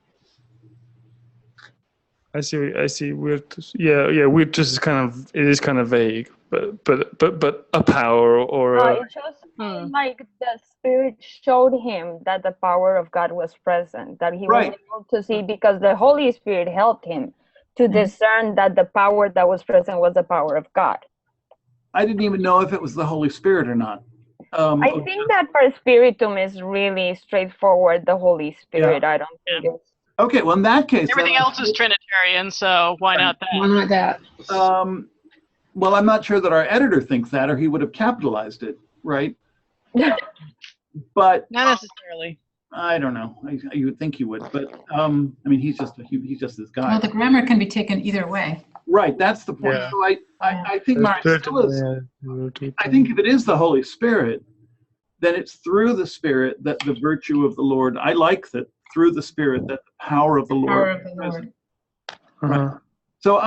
I see. Virtus. Yeah. Virtus is kind of vague, but a power or a, It just like the Spirit showed him that the power of God was present, that he was able to see, because the Holy Spirit helped him to discern that the power that was present was the power of God. I didn't even know if it was the Holy Spirit or not. I think that per spiritum is really straightforward, the Holy Spirit. I don't think it's... Okay, well in that case, Everything else is Trinitarian, so why not that? Why not that? well, I'm not sure that our editor thinks that, or he would have capitalized it, right? But Not necessarily. I don't know. You would think he would, but I mean, he's just this guy. Well, the grammar can be taken either way. Right, that's the point. Yeah. So I think Maristella's, I think if it is the Holy Spirit, then it's through the Spirit that the virtue of the Lord, I like that, through the Spirit that the power of the Lord. Power of the Lord. Right. So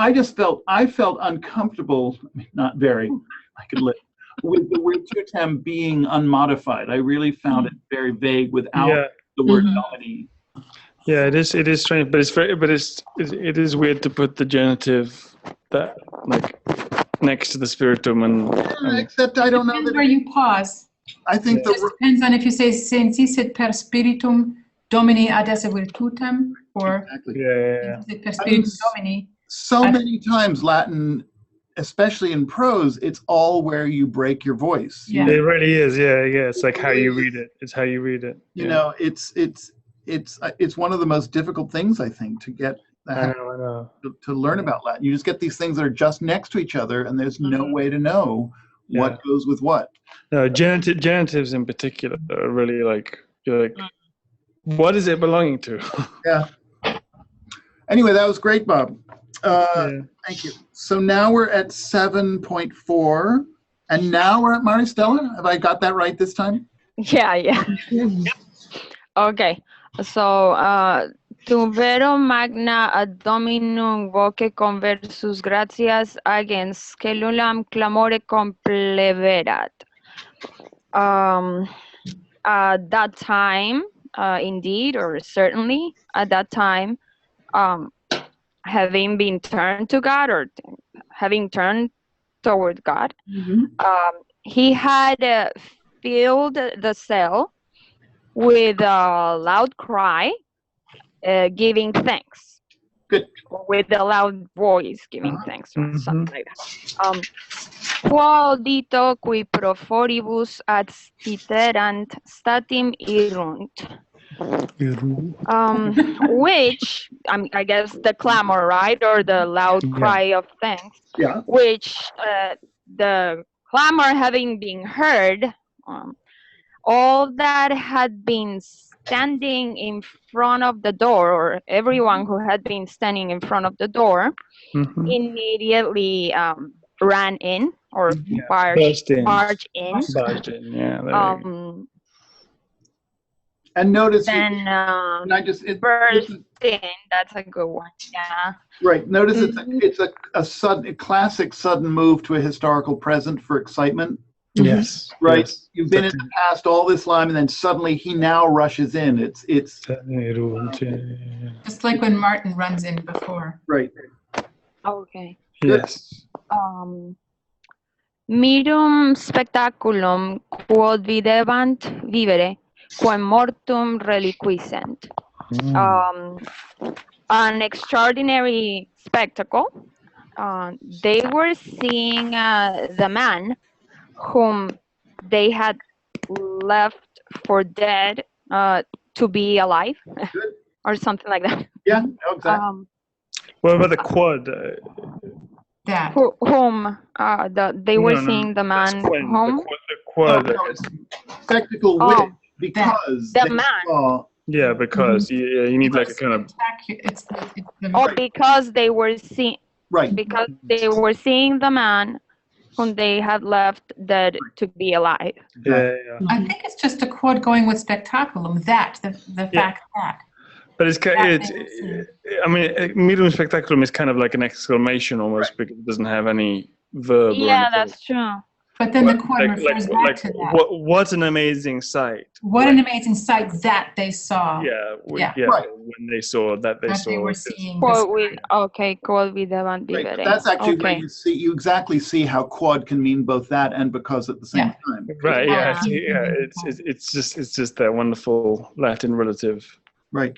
I felt uncomfortable, not very, I could live, with the virtutem being unmodified. I really found it very vague without the word Domini. Yeah, it is strange, but it is weird to put the genitive that like next to the spiritum and except I don't know Depends that where you pause. I think It just depends on if you say sensit per spiritum Domini ad esse virtutem, or sensit per spiritum Domini. So many times Latin, especially in prose, it's all where you break your voice. Yeah. it really is. Yeah. It's like how you read it. It's how you read it. You know, it's one of the most difficult things, I think, to get I know. to learn about Latin. You just get these things that are just next to each other, and there's no way to know what goes with what. No, genitives in particular are really like, you're like, what is it belonging to? Yeah. Anyway, that was great, Bob. Thank you. So now we're at 7.4, and now we're at Maristella. Have I got that right this time? Yeah. Okay. So, tu vero magna ad dominum voce conversus gratias agens celulam clamore compleverat. At that time, indeed, or certainly at that time, having been turned to God, or having turned toward God, he had filled the cell with a loud cry, giving thanks. Good. With a loud voice, giving thanks, or something like that. Quo dito qui proforibus ad stiterant statim irunt. Which, I guess the clamor, right, or the loud cry of thanks, which the clamor having been heard, all that had been standing in front of the door, or everyone who had been standing in front of the door, immediately ran in, or barged in. And notice, then burst in. That's a good one. Yeah. Right. Notice it's a classic sudden move to a historical present for excitement. Yes. Right. Yes. You've been in the past all this time, and then suddenly he now rushes in. It's just like when Martin runs in before. Right. Okay. Yes. Mirum spectaculum quod videbant vivere, quem mortum reliquiscent. An extraordinary spectacle. They were seeing the man whom they had left for dead to be alive, or something like that. Yeah, exactly. What about the quad? That. Whom they were seeing the man whom? The quad. Spectacle with, because the man. Yeah, because you need like a kind of. Because they were seeing. Right. Because they were seeing the man whom they had left dead to be alive. Yeah. I think it's just a quad going with spectaculum. That the fact that. But I mean, mirum spectaculum is kind of like an exclamation almost, because it doesn't have any verb. Yeah, that's true. But then the quad refers back to that. What an amazing sight! What an amazing sight that they saw. Yeah. Right. When they saw that, they were seeing. Quod videbant vivere. Right, that's actually where you exactly see how quad can mean both that and because at the same time. Right. Yeah. It's just that wonderful Latin relative. Right.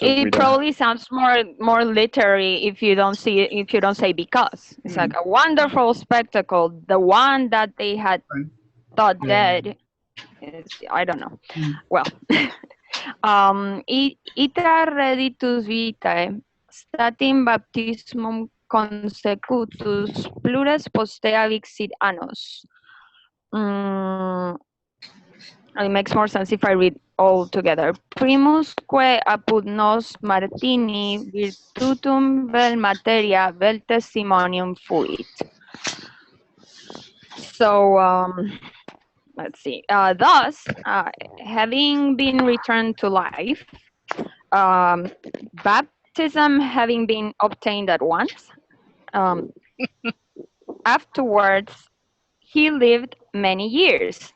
It probably sounds more literary if you don't say because. It's like a wonderful spectacle. The one that they had thought dead is, I don't know. Well, ita reditus vitae statim baptismum consecutus plures postea vixit annos. It makes more sense if I read all together. Primusque apud nos Martini virtutum vel materia vel testimonium fuit. So, let's see. Thus, having been returned to life, baptism having been obtained at once, afterwards, he lived many years.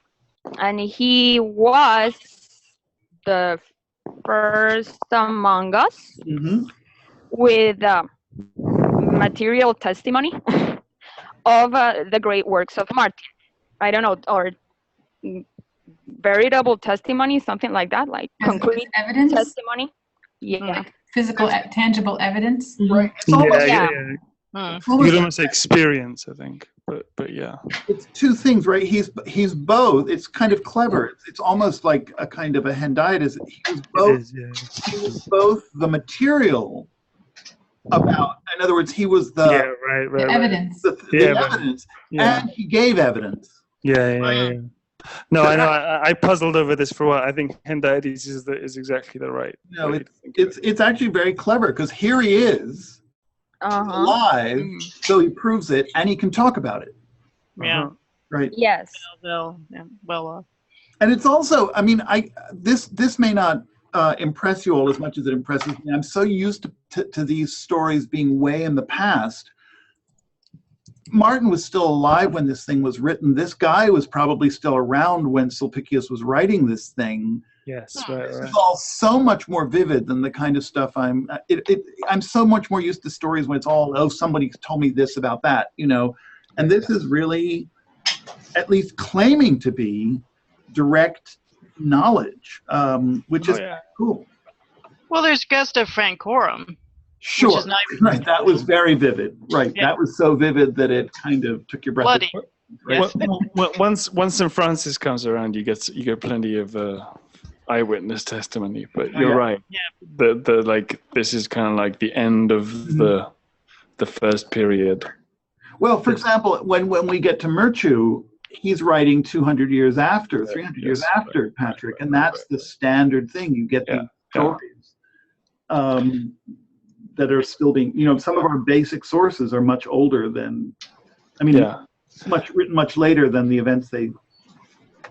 And he was the first among us with material testimony of the great works of Martin. I don't know, or veritable testimony, something like that, like concrete evidence testimony. Yeah, like physical, tangible evidence. Right. You'd almost say experience, I think. But yeah, it's two things, right? He's both. It's kind of clever. It's almost like a kind of a hendiadys. He was both the material about. In other words, he was the evidence. The evidence, and he gave evidence. Yeah. No, I know. I puzzled over this for a while. I think hendiadys is exactly the right. No, it's actually very clever because here he is. alive, so he proves it, and he can talk about it. Yeah. Right. Yes. And it's also, I mean, this may not impress you all as much as it impresses me. I'm so used to these stories being way in the past. Martin was still alive when this thing was written. This guy was probably still around when Sulpicius was writing this thing. Yes, This is all so much more vivid than the kind of stuff I'm so much more used to stories when it's all, oh, somebody told me this about that, you know. And this is really, at least claiming to be, direct knowledge, which is cool. Well, there's Gesta Francorum. Sure, which is not right. That was very vivid. Right, Yeah. that was so vivid that it kind of took your breath Bloody. away. Right? Once St. Francis comes around, you get plenty of eyewitness testimony. But you're right. Yeah. The like this is kind of like the end of the first period. Well, for example, when we get to Merchu, he's writing 200 years after, 300 years after Patrick, and that's the standard thing. You get these stories that are still being, you know, some of our basic sources are much older than, I mean, written much later than the events they.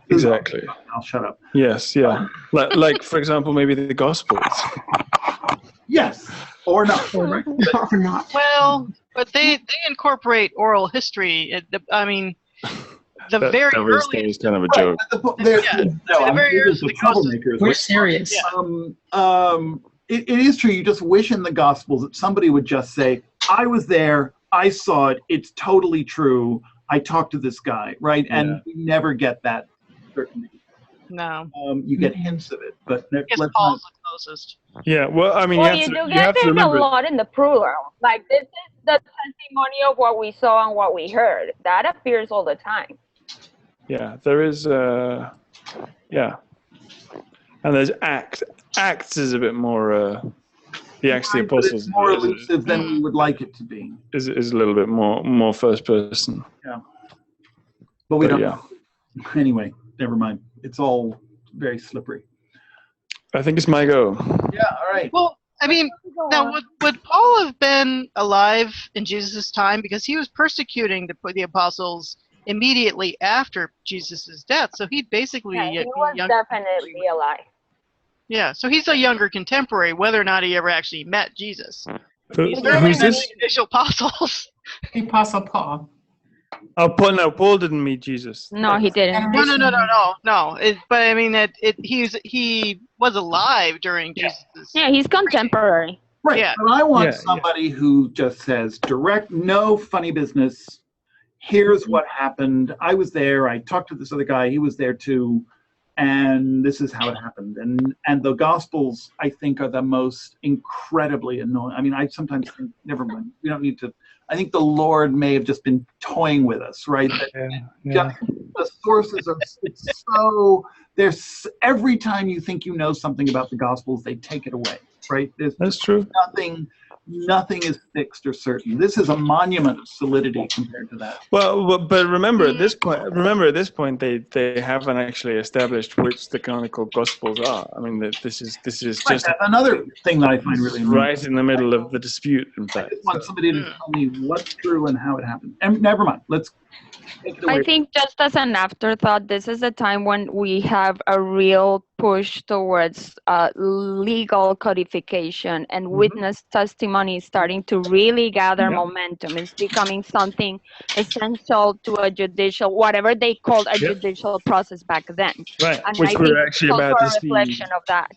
Exactly. I'll shut up. Yes, yeah. Like for example, maybe the Gospels. Yes, or not. Or not. Well, but they incorporate oral history. I mean, the very that was earliest. kind of a joke. The very earliest of the troublemakers. We're serious. It is true. You just wish in the Gospels that somebody would just say, I was there, I saw it, it's totally true, I talked to this guy, right? And you never get that certainty. No. You get hints of it, but I guess Paul's the closest. Yeah, well, I mean, Well, you you do have get to this a remember. lot in the plural. Like, this is the testimony of what we saw and what we heard. That appears all the time. Yeah, there is. Yeah, and there's Acts. Acts is a bit more. The Acts of the But Apostles it's more elusive than we would like it to be. is a little bit more first person. Yeah. But we But don't. yeah. Anyway, never mind. It's all very slippery. I think it's my go. Yeah. All right. Well, I mean, now would Paul have been alive in Jesus' time, because he was persecuting the apostles immediately after Jesus' death, so he'd basically Yeah, he be was younger. definitely alive. Yeah, so he's a younger contemporary, whether or not he ever actually met Jesus. He's Who's certainly met this? the initial apostles. The Apostle Paul. Oh, Paul. No, Paul didn't meet Jesus. No, he didn't. No. But I mean that he was alive during Jesus'. Yeah, he's contemporary. Right. Yeah. But I want Yeah, somebody who just says direct, no funny business. Here's what happened. I was there. I talked to this other guy. He was there too. And this is how it happened. And the Gospels, I think, are the most incredibly annoying. I mean, I sometimes think, never mind. We don't need to. I think the Lord may have just been toying with us, right? That just, the sources are it's so. There's every time you think you know something about the Gospels, they take it away, right? There's That's true. nothing is fixed or certain. This is a monument of solidity compared to that. Well, but remember at this point, they haven't actually established which the canonical Gospels are. I mean, this is Right, just that's another thing that I find really annoying. right in the middle of the dispute. In I fact, just want somebody to tell me what's true and how it happened. And never mind. Let's take it away. I think just as an afterthought, this is a time when we have a real push towards legal codification and witness testimony starting to really gather momentum. It's becoming something essential to a judicial, whatever they called a judicial process back then. right? And Which I we're think actually it's about also to a reflection see of that.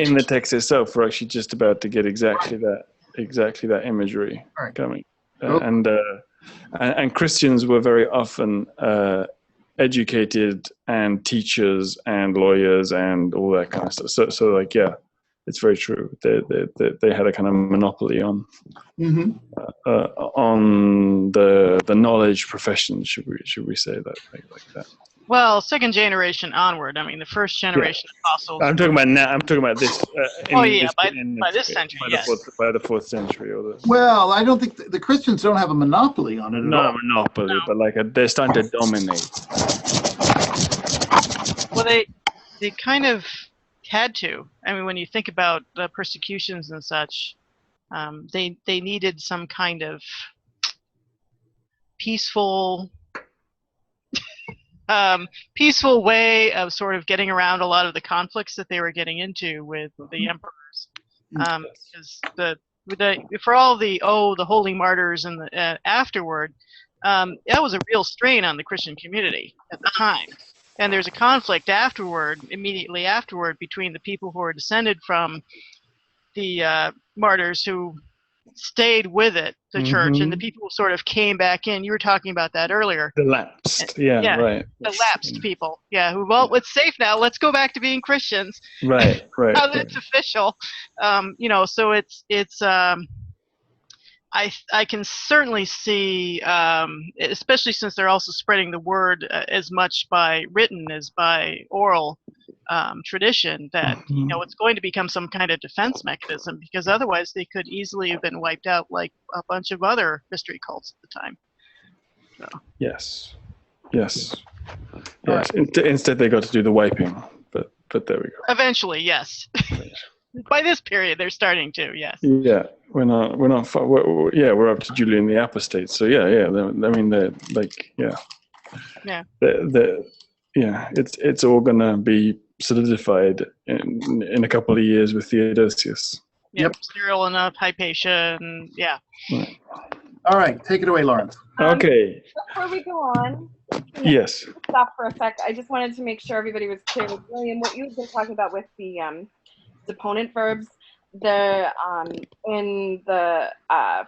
in the text itself. We're actually just about to get exactly that imagery Right. coming, Okay. and Christians were very often educated and teachers and lawyers and all that kind of stuff. So like, yeah, it's very true. They had a kind of monopoly on Mhm. on the knowledge profession. Should we say that like that? Well, second generation onward. I mean, the first generation apostles. I'm talking about now. I'm talking about this. By this century, yes. By the fourth century or the. Well, I don't think the Christians don't have a monopoly on it at Not all. a monopoly, but like they're starting to dominate. Well, they kind of had to. I mean, when you think about the persecutions and such, They needed some kind of peaceful peaceful way of sort of getting around a lot of the conflicts that they were getting into with the emperors. Because for all the holy martyrs and the afterward, that was a real strain on the Christian community at the time. And there's a conflict immediately afterward, between the people who are descended from the martyrs who stayed with it, the church, and the people who sort of came back in. You were talking about that earlier. The lapsed, right. The lapsed people, who, well, it's safe now, let's go back to being Christians. Right. Now that it's official. So it's I can certainly see, especially since they're also spreading the word as much by written as by oral tradition, that it's going to become some kind of defense mechanism, because otherwise they could easily have been wiped out like a bunch of other mystery cults at the time. So. Yes. Instead, they got to do the wiping, but there we go. Eventually, yes. By this period, they're starting to, yes. Yeah, we're not far. We're up to Julian the Apostate. So yeah. I mean, they're like, yeah. It's all gonna be solidified in a couple of years with Theodosius. Yep. Cyril and Hypatia, and yeah. Right. All right, take it away, Lawrence. Okay. Before we go on, yes. Stop for a sec. I just wanted to make sure everybody was clear with William what you've been talking about with the deponent verbs. In the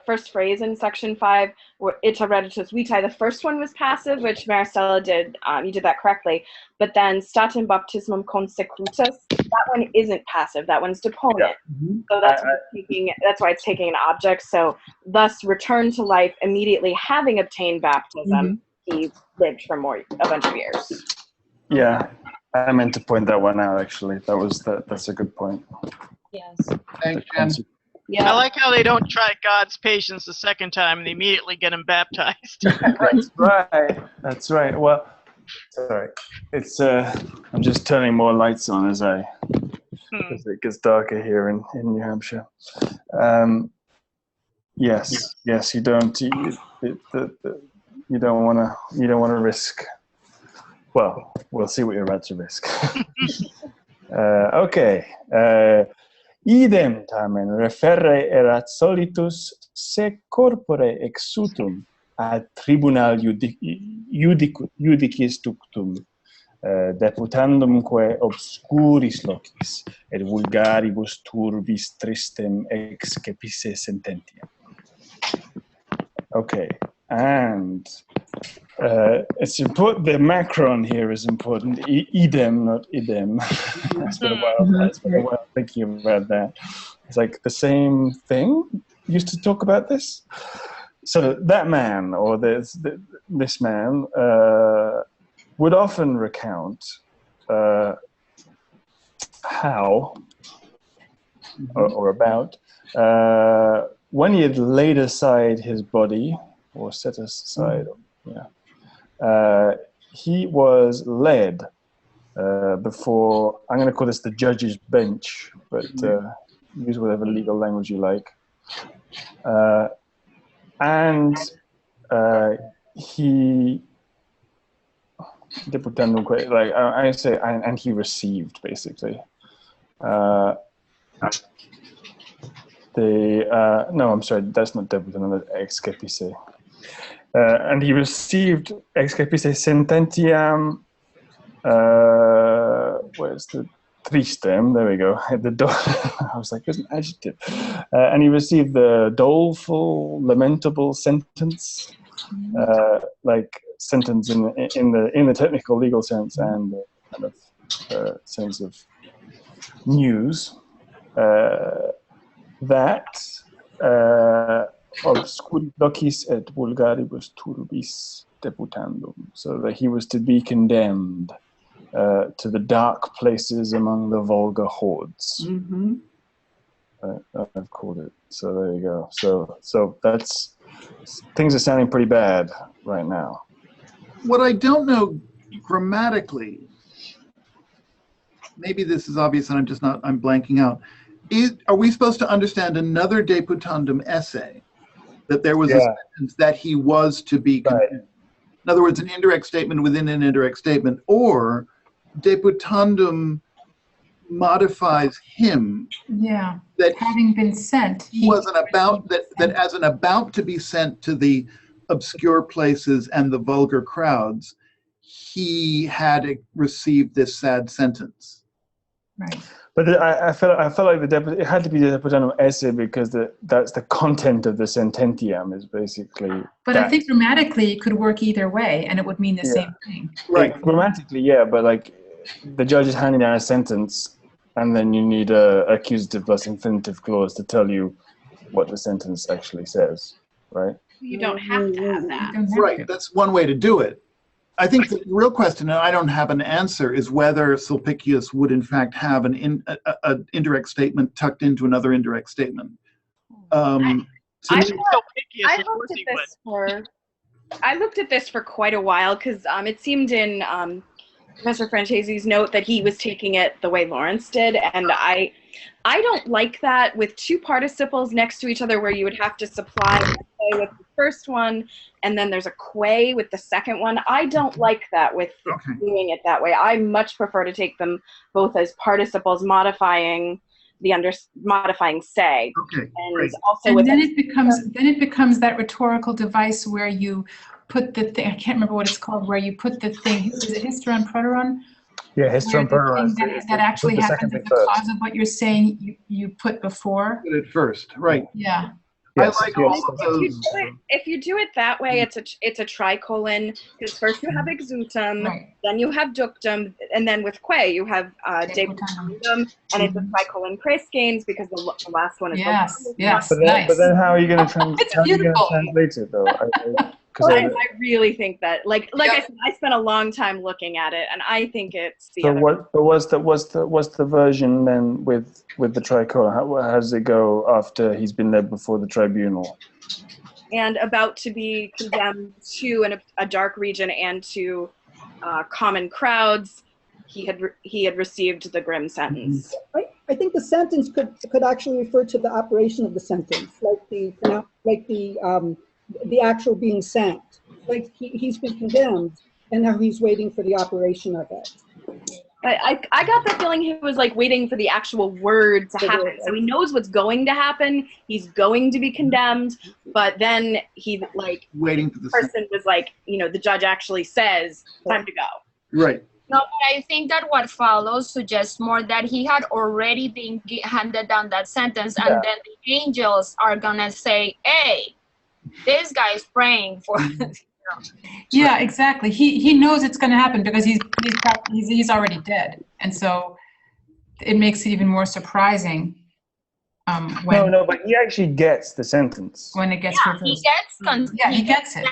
first phrase in section 5, where ita reditus vitae, the first one was passive, which Maristella did. You did that correctly. But then statim baptismum consecutus, that one isn't passive. That one's deponent. So that's why it's taking an object. So thus, return to life immediately, having obtained baptism. He lived for a bunch of years. Yeah, I meant to point that one out. Actually, that's a good point. Yes. Thanks, Jen. Yeah. I like how they don't try God's patience the second time and they immediately get him baptized. That's right. Well, sorry. It's I'm just turning more lights on as it gets darker here in New Hampshire. Yes. You don't want to risk. Well, we'll see what you're about to risk. Okay. Idem tamen referre erat solitus se corpore exutum ad tribunal judicis ductum, deputandumque obscuris locis et vulgaribus turbis tristem excepisse sententiam. Okay, and it's important. The macron here is important. Idem, not idem. That's been a while thinking about that. It's like the same thing. Used to talk about this. So that man, or this man, would often recount how or about when he had laid aside his body or set aside. He was led before, I'm going to call this the judge's bench, but use whatever legal language you like. And he, like I say, and he received basically. No, I'm sorry, that's not deputandum, that's excepisse. And he received excepisse sententiam. Where's the tristem? There we go. I was like, there's an adjective. And he received the doleful, lamentable sentence, like sentence in the technical legal sense and the kind of sense of news. Obscuris locis et vulgaribus turbis deputandum, so that he was to be condemned to the dark places among the vulgar hordes. I've called it. So there you go. So that's, things are sounding pretty bad right now. What I don't know grammatically, maybe this is obvious and I'm blanking out. are we supposed to understand another deputandum esse, that there was a Yeah. sentence that he was to be Right. condemned? In other words, an indirect statement within an indirect statement, or deputandum modifies him, Yeah. that Having been sent, he was an about, that as an about to be sent to the obscure places and the vulgar crowds, he had received this sad sentence. Right. But I felt like it had to be the deputandum esse because that's the content of the sententiam is basically. But I think grammatically it could work either way, and it would mean the same thing. Right. Grammatically, yeah, but like the judge is handing down a sentence, and then you need a accusative plus infinitive clause to tell you what the sentence actually says, right? You don't have to have that. You don't have Right, to. that's one way to do it. I think the real question, and I don't have an answer, is whether Sulpicius would in fact have an indirect statement tucked into another indirect statement. To me- I Sulpicius, of course looked at he would. this for. I looked at this for quite a while because it seemed in Professor Francese's note that he was taking it the way Lawrence did, and I don't like that with two participles next to each other where you would have to supply a with the first one and then there's a quay with the second one. I don't like that with doing it that way. I much prefer to take them both as participles modifying modifying say. Okay, And great. also And with then it becomes that rhetorical device where you put the thing, I can't remember what it's called, where you put the thing, is it hysteron, proteron? Yeah, Where hysteron, the proteron. thing that actually Put the happens second at thing the first. cause of what you're saying, you put before. Put it first, right. Yeah. Yes, I like yes. all of those. If you do it that way, it's a tricolon because first you have exutum, Right. then you have ductum, and then with quae you have deputandum, and it's a tricolon praescanes because the last one is Yes, the yes. But then, Nice. but then how are you going to It's beautiful. translate it though? I really think that, like I said, I spent a long time looking at it, and I think it's the So other. what? But what's the version then with the tricolon? How does it go after he's been led before the tribunal? And about to be condemned to a dark region and to common crowds, he had received the grim sentence. I think the sentence could actually refer to the operation of the sentence, like the actual being sent. Like he's been condemned, and now he's waiting for the operation of it. I got the feeling he was like waiting for the actual word to happen. So he knows what's going to happen. He's going to be condemned, but then he like Waiting for the person was like, the judge actually says, time to go. Right. No, but I think that what follows suggests more that he had already been handed down that sentence, and then the angels are gonna say, "Hey, this guy's praying for." Yeah, exactly. He knows it's going to happen because he's already dead, and so it makes it even more surprising when No, but he actually gets the sentence. when it gets He reversed. gets. Yeah, he gets it.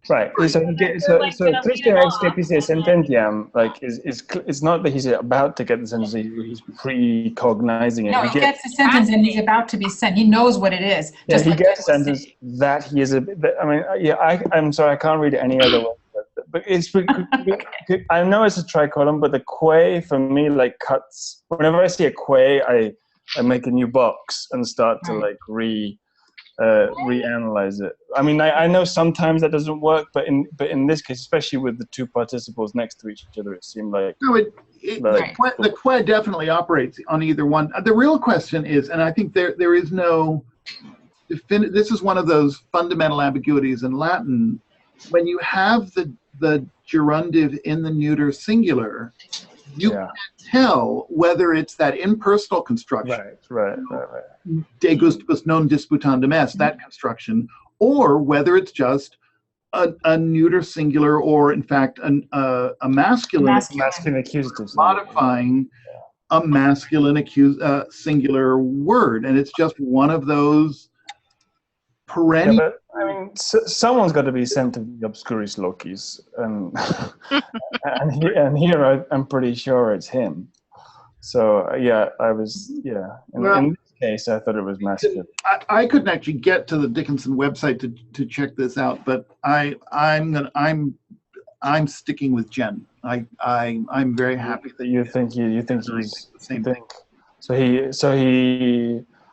Right. So he gets so Christian ex capice sententiam, like it's not that he's about to get the sentence; he's pre-cognizing it. No, he gets the sentence and he's about to be sent. He knows what it is. Yeah, Just he like gets the Jen was sentence saying. that he is I'm sorry, I can't read it any other way. But it's I know it's a tricolon, but the quae for me like cuts. Whenever I see a quae, I make a new box and start to like reanalyze it. I mean, I know sometimes that doesn't work, but in this case, especially with the two participles next to each other, it seemed like No, Right. the quae definitely operates on either one. The real question is, and I think there is no this is one of those fundamental ambiguities in Latin. When you have the gerundive in the neuter singular, you can't tell whether it's that impersonal construction, right. de gustibus non disputandum est, that construction, or whether it's just a neuter singular, or in fact a masculine accusative modifying a masculine singular word, and it's just one of those perennial. Yeah, but I mean, someone's got to be sent to the obscuris locis, and here I'm pretty sure it's him. So I was in this case I thought it was masculine. I couldn't actually get to the Dickinson website to check this out, but I'm sticking with Jen. I'm very happy that You think he's the same thing. So he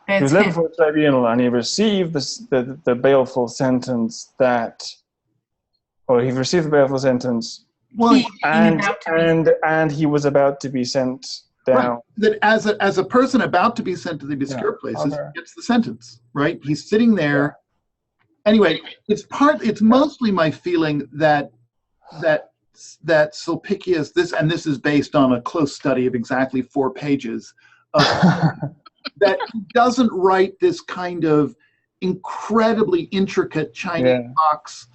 was led before a tribunal, and he received the baleful sentence he received the baleful sentence. Well, and he was about to be sent down. Right. That as a person about to be sent to the obscure places, gets the sentence. Right. He's sitting there. Yeah. Anyway, it's mostly my feeling that Sulpicius, this is based on a close study of exactly 4 pages, that he doesn't write this kind of incredibly intricate Chinese box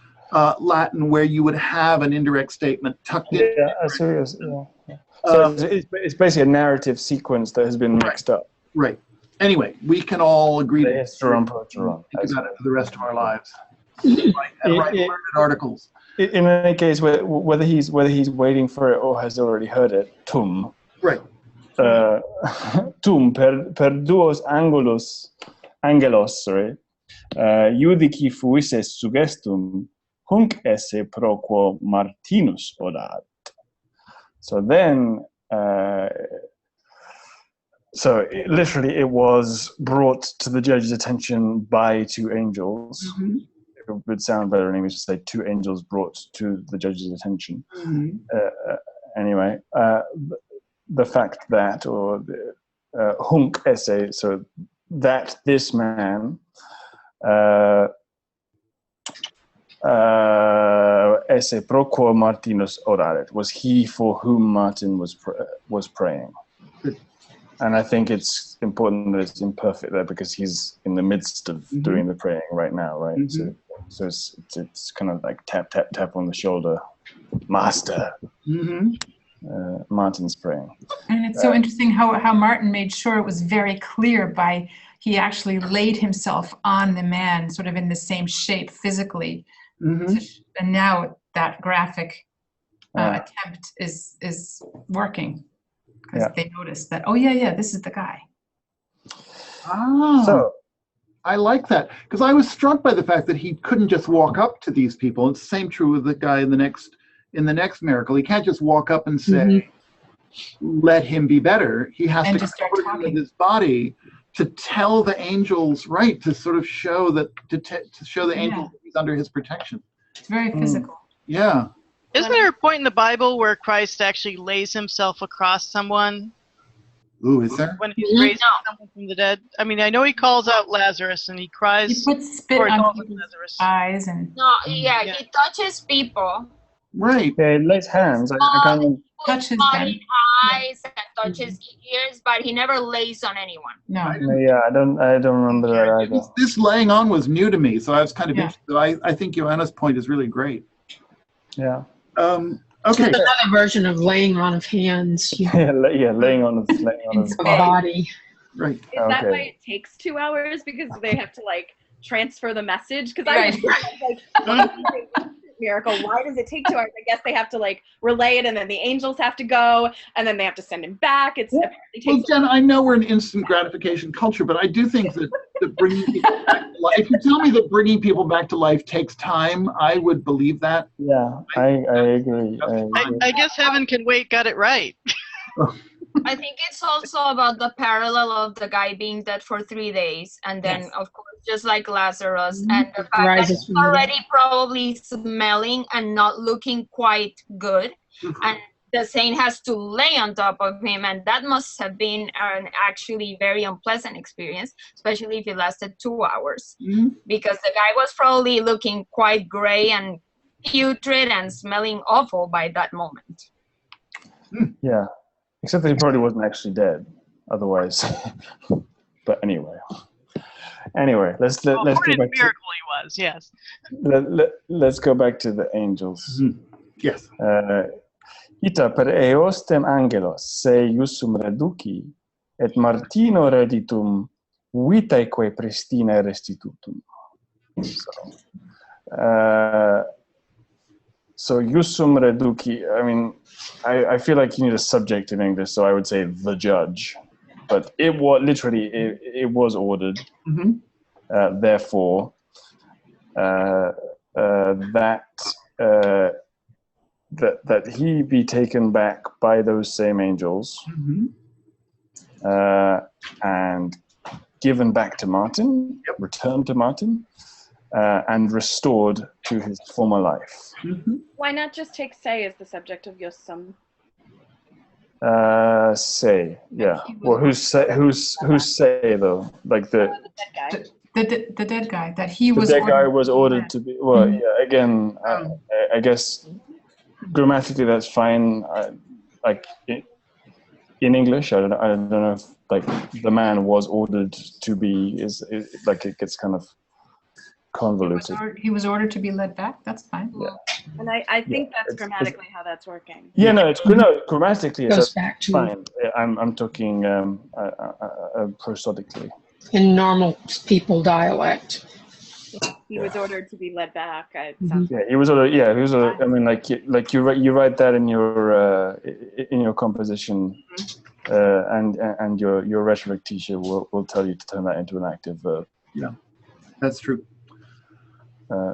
Latin where you would have an indirect statement tucked in. So it's basically a narrative sequence that has been mixed up. Right. Anyway, we can all agree to think about it for the rest of our lives. And write learned articles. In any case, whether he's waiting for it or has already heard it, tum. Right. Tum per duos angelos, judici fuisse suggestum, hunc esse pro quo Martinus odat. So then, literally, it was brought to the judge's attention by 2 angels. Mm-hmm. It would sound better in English to say 2 angels brought to the judge's attention. Mm-hmm. Anyway, the fact that, or hunc esse, so that this man esse pro quo Martinus oraret, was he for whom Martin was praying. And I think it's important that it's imperfect there because he's in the midst of doing the praying right now, right? Mm-hmm. So it's kind of like tap, tap, tap on the shoulder. Master. Mm-hmm. Martin's praying. And it's so interesting how Martin made sure it was very clear he actually laid himself on the man sort of in the same shape physically. Mm-hmm. And now that graphic attempt is working. Because they noticed that, this is the guy. So I like that. Because I was struck by the fact that he couldn't just walk up to these people. It's the same true with the guy in the next miracle. He can't just walk up and say, let him be better. He has to cover him with his body to tell the angels, to sort of show that, to show the angels that he's under his protection. It's very physical. Yeah. Isn't there a point in the Bible where Christ actually lays himself across someone? Ooh, is there? When he's raising someone from the dead? I mean, I know he calls out Lazarus and he cries. He puts spit on Lazarus' eyes and... No, he touches people. Right. Yeah, he lays hands. I can't even... touches them. Eyes and touches ears, but he never lays on anyone. No. Yeah, I don't remember that either. This laying on was new to me, so I was kind of interested. I think Joanna's point is really great. Yeah. Okay. It's another version of laying on of hands. Laying on of body. Right. Is that why it takes 2 hours? Because they have to transfer the message? Because I was miracle. Why does it take 2 hours? I guess they have to relay it, and then the angels have to go, and then they have to send him back. Well, Jen, I know we're an instant gratification culture, but I do think that bringing people back to life. If you tell me that bringing people back to life takes time, I would believe that. Yeah, I agree. I guess Heaven Can Wait got it right. I think it's also about the parallel of the guy being dead for 3 days, and then of course, just like Lazarus, and the fact that he's already probably smelling and not looking quite good, and the saint has to lay on top of him, and that must have been an actually very unpleasant experience, especially if it lasted 2 hours, because the guy was probably looking quite gray and putrid and smelling awful by that moment. Yeah. Except that he probably wasn't actually dead, otherwise. But anyway, let's go back. Miracle he was, yes. Let's go back to the angels. Yes. Ita per eostem angelos se iusum reduci et Martino reditum vitaeque pristina restitutum. So iusum reduci, I mean, I feel like you need a subject in English, so I would say the judge. But it was literally, it was ordered. Therefore, that he be taken back by those same angels and given back to Martin, returned to Martin, and restored to his former life. Why not just take say as the subject of your sum? Say, yeah. Well, who's say though? Like the dead guy that he the was. dead guy was ordered to be. Well, yeah. Again, I guess grammatically that's fine. Like in English, I don't know if like the man was ordered to be is like it gets kind of convoluted. He was ordered to be led back. That's fine. Yeah. And I think that's grammatically how that's working. Yeah, no, grammatically Goes it's back to fine. I'm talking prosodically. in normal people dialect. He was ordered to be led back. It sounds Yeah, he was ordered. Yeah, he was ordered. I mean, like you write that in your composition, and your rhetoric teacher will tell you to turn that into an active verb. Yeah, that's true.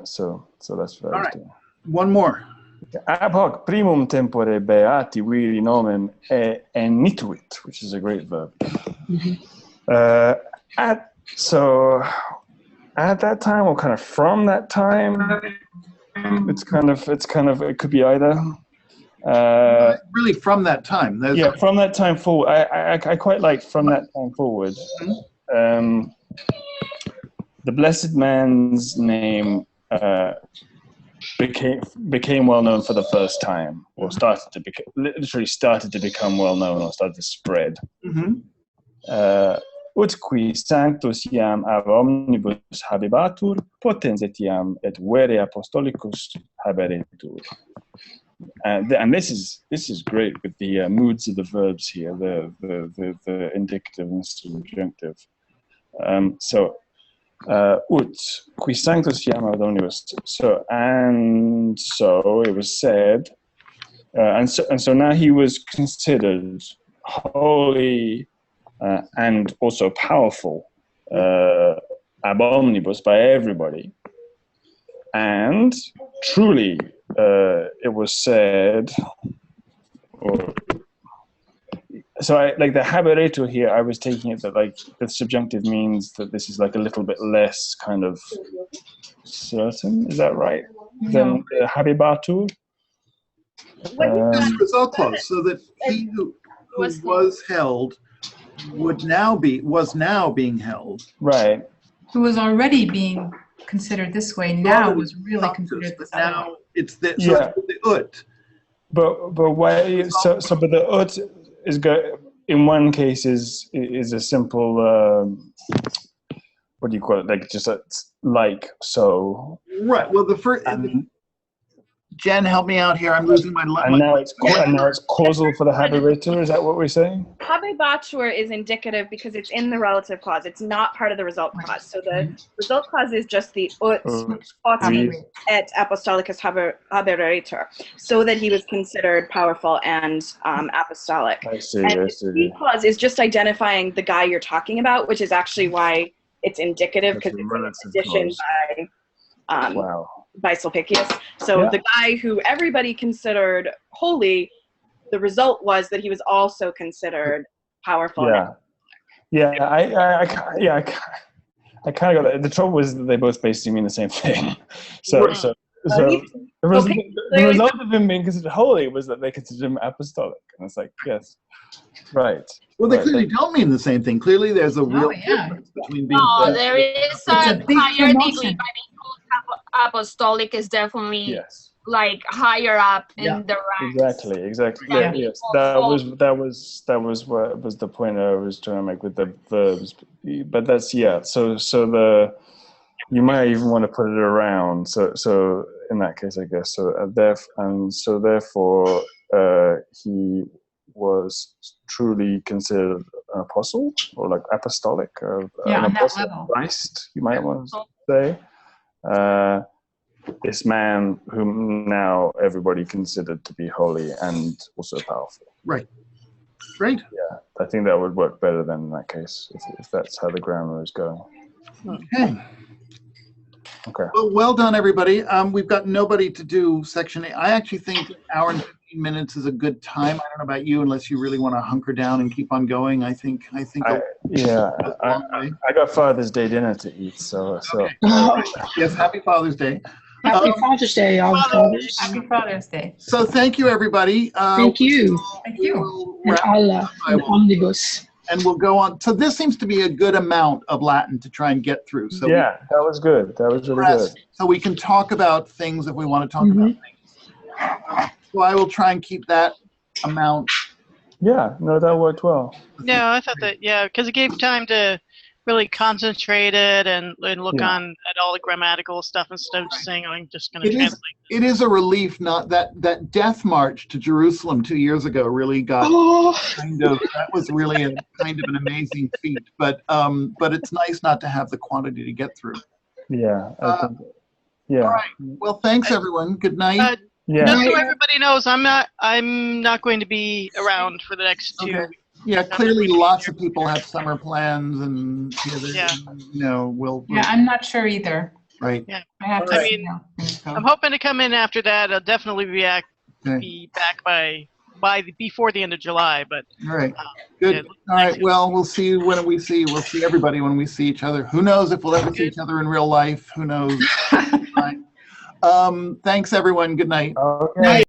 So that's what I was doing. One more. Ab hoc primum tempore beati viri nomen enituit, which is a great verb. At that time, or kind of from that time, it could be either. Really, from that time. From that time forward. I quite like from that time forward. The blessed man's name became well known for the first time, or literally started to become well known, or started to spread. Ut qui sanctus iam ab omnibus habibatur, potens etiam et vere apostolicus haberetur. And this is great with the moods of the verbs here, the indicative and subjunctive. Ut qui sanctus iam ab omnibus. So it was said, and so now he was considered holy. And also powerful, ab omnibus, by everybody. And truly, it was said, so I like the haberetur here, I was taking it that like the subjunctive means that this is like a little bit less kind of certain, is that right? Than habibatur? This was all close, so that he who was held was now being held. Right. Who was already being considered this way, now was really considered this other way. Now it's the ut. But why? So but the ut is in one case is a simple what do you call it? Like just like so. Right. Well, the first. Jen, help me out here. I'm losing my line. And now it's causal for the haberetur. Is that what we're saying? Habebatur is indicative because it's in the relative clause. It's not part of the result clause. So the result clause is just the ut et apostolicus haberetur, so that he was considered powerful and apostolic. I see. And the clause is just identifying the guy you're talking about, which is actually why it's indicative, because it's an addition by Sulpicius. So the guy who everybody considered holy, the result was that he was also considered powerful. I kind of got that. The trouble was that they both basically mean the same thing. The result of him being considered holy was that they considered him apostolic. And it's like, yes, right. Well, they clearly don't mean the same thing. Clearly, there's a real difference between being. There is a higher degree. Apostolic is definitely like higher up in the ranks. Exactly. Yeah, yes, that was what was the point I was trying to make with the verbs. But that's So you might even want to put it around. So in that case, I guess. So therefore, he was truly considered an apostle, or like apostolic, an apostle of Christ, you might want to say. This man whom now everybody considered to be holy and also powerful. Right. Great. Yeah, I think that would work better than in that case, if that's how the grammar is going. Okay. Well done, everybody. We've got nobody to do section 8. I actually think an hour and 15 15 minutes is a good time. I don't know about you, unless you really want to hunker down and keep on going. I think. Yeah, I got Father's Day dinner to eat, so. Okay. Yes, happy Father's Day. Happy Father's Day, all fathers. Happy Father's Day. So thank you, everybody. Thank you. Thank you. And Allah, and Omnibus. And we'll go on. So this seems to be a good amount of Latin to try and get through. So yeah, that was good. That was really good. So we can talk about things if we want to talk about things. So I will try and keep that amount. Yeah, no, that worked well. No, I thought that, yeah, because it gave time to really concentrate it and look on at all the grammatical stuff instead of just saying, oh, I'm just going to translate. It is a relief not that death march to Jerusalem 2 years ago really got that was really a kind of an amazing feat, but it's nice not to have the quantity to get through. Yeah, I think, yeah. All right. Well, thanks everyone. Good night. Yeah. Just so everybody knows, I'm not going to be around for the next 2 weeks. Yeah, clearly lots of people have summer plans and you know, we'll I'm not sure either. Right. Yeah. I have to I mean, I'm hoping to come in after that. I'll definitely be back before the end of July, but all right. Good. All right. Well, we'll see you when we see. We'll see everybody when we see each other. Who knows if we'll ever see each other in real life? Who knows? Right. Thanks everyone. Good night. Okay.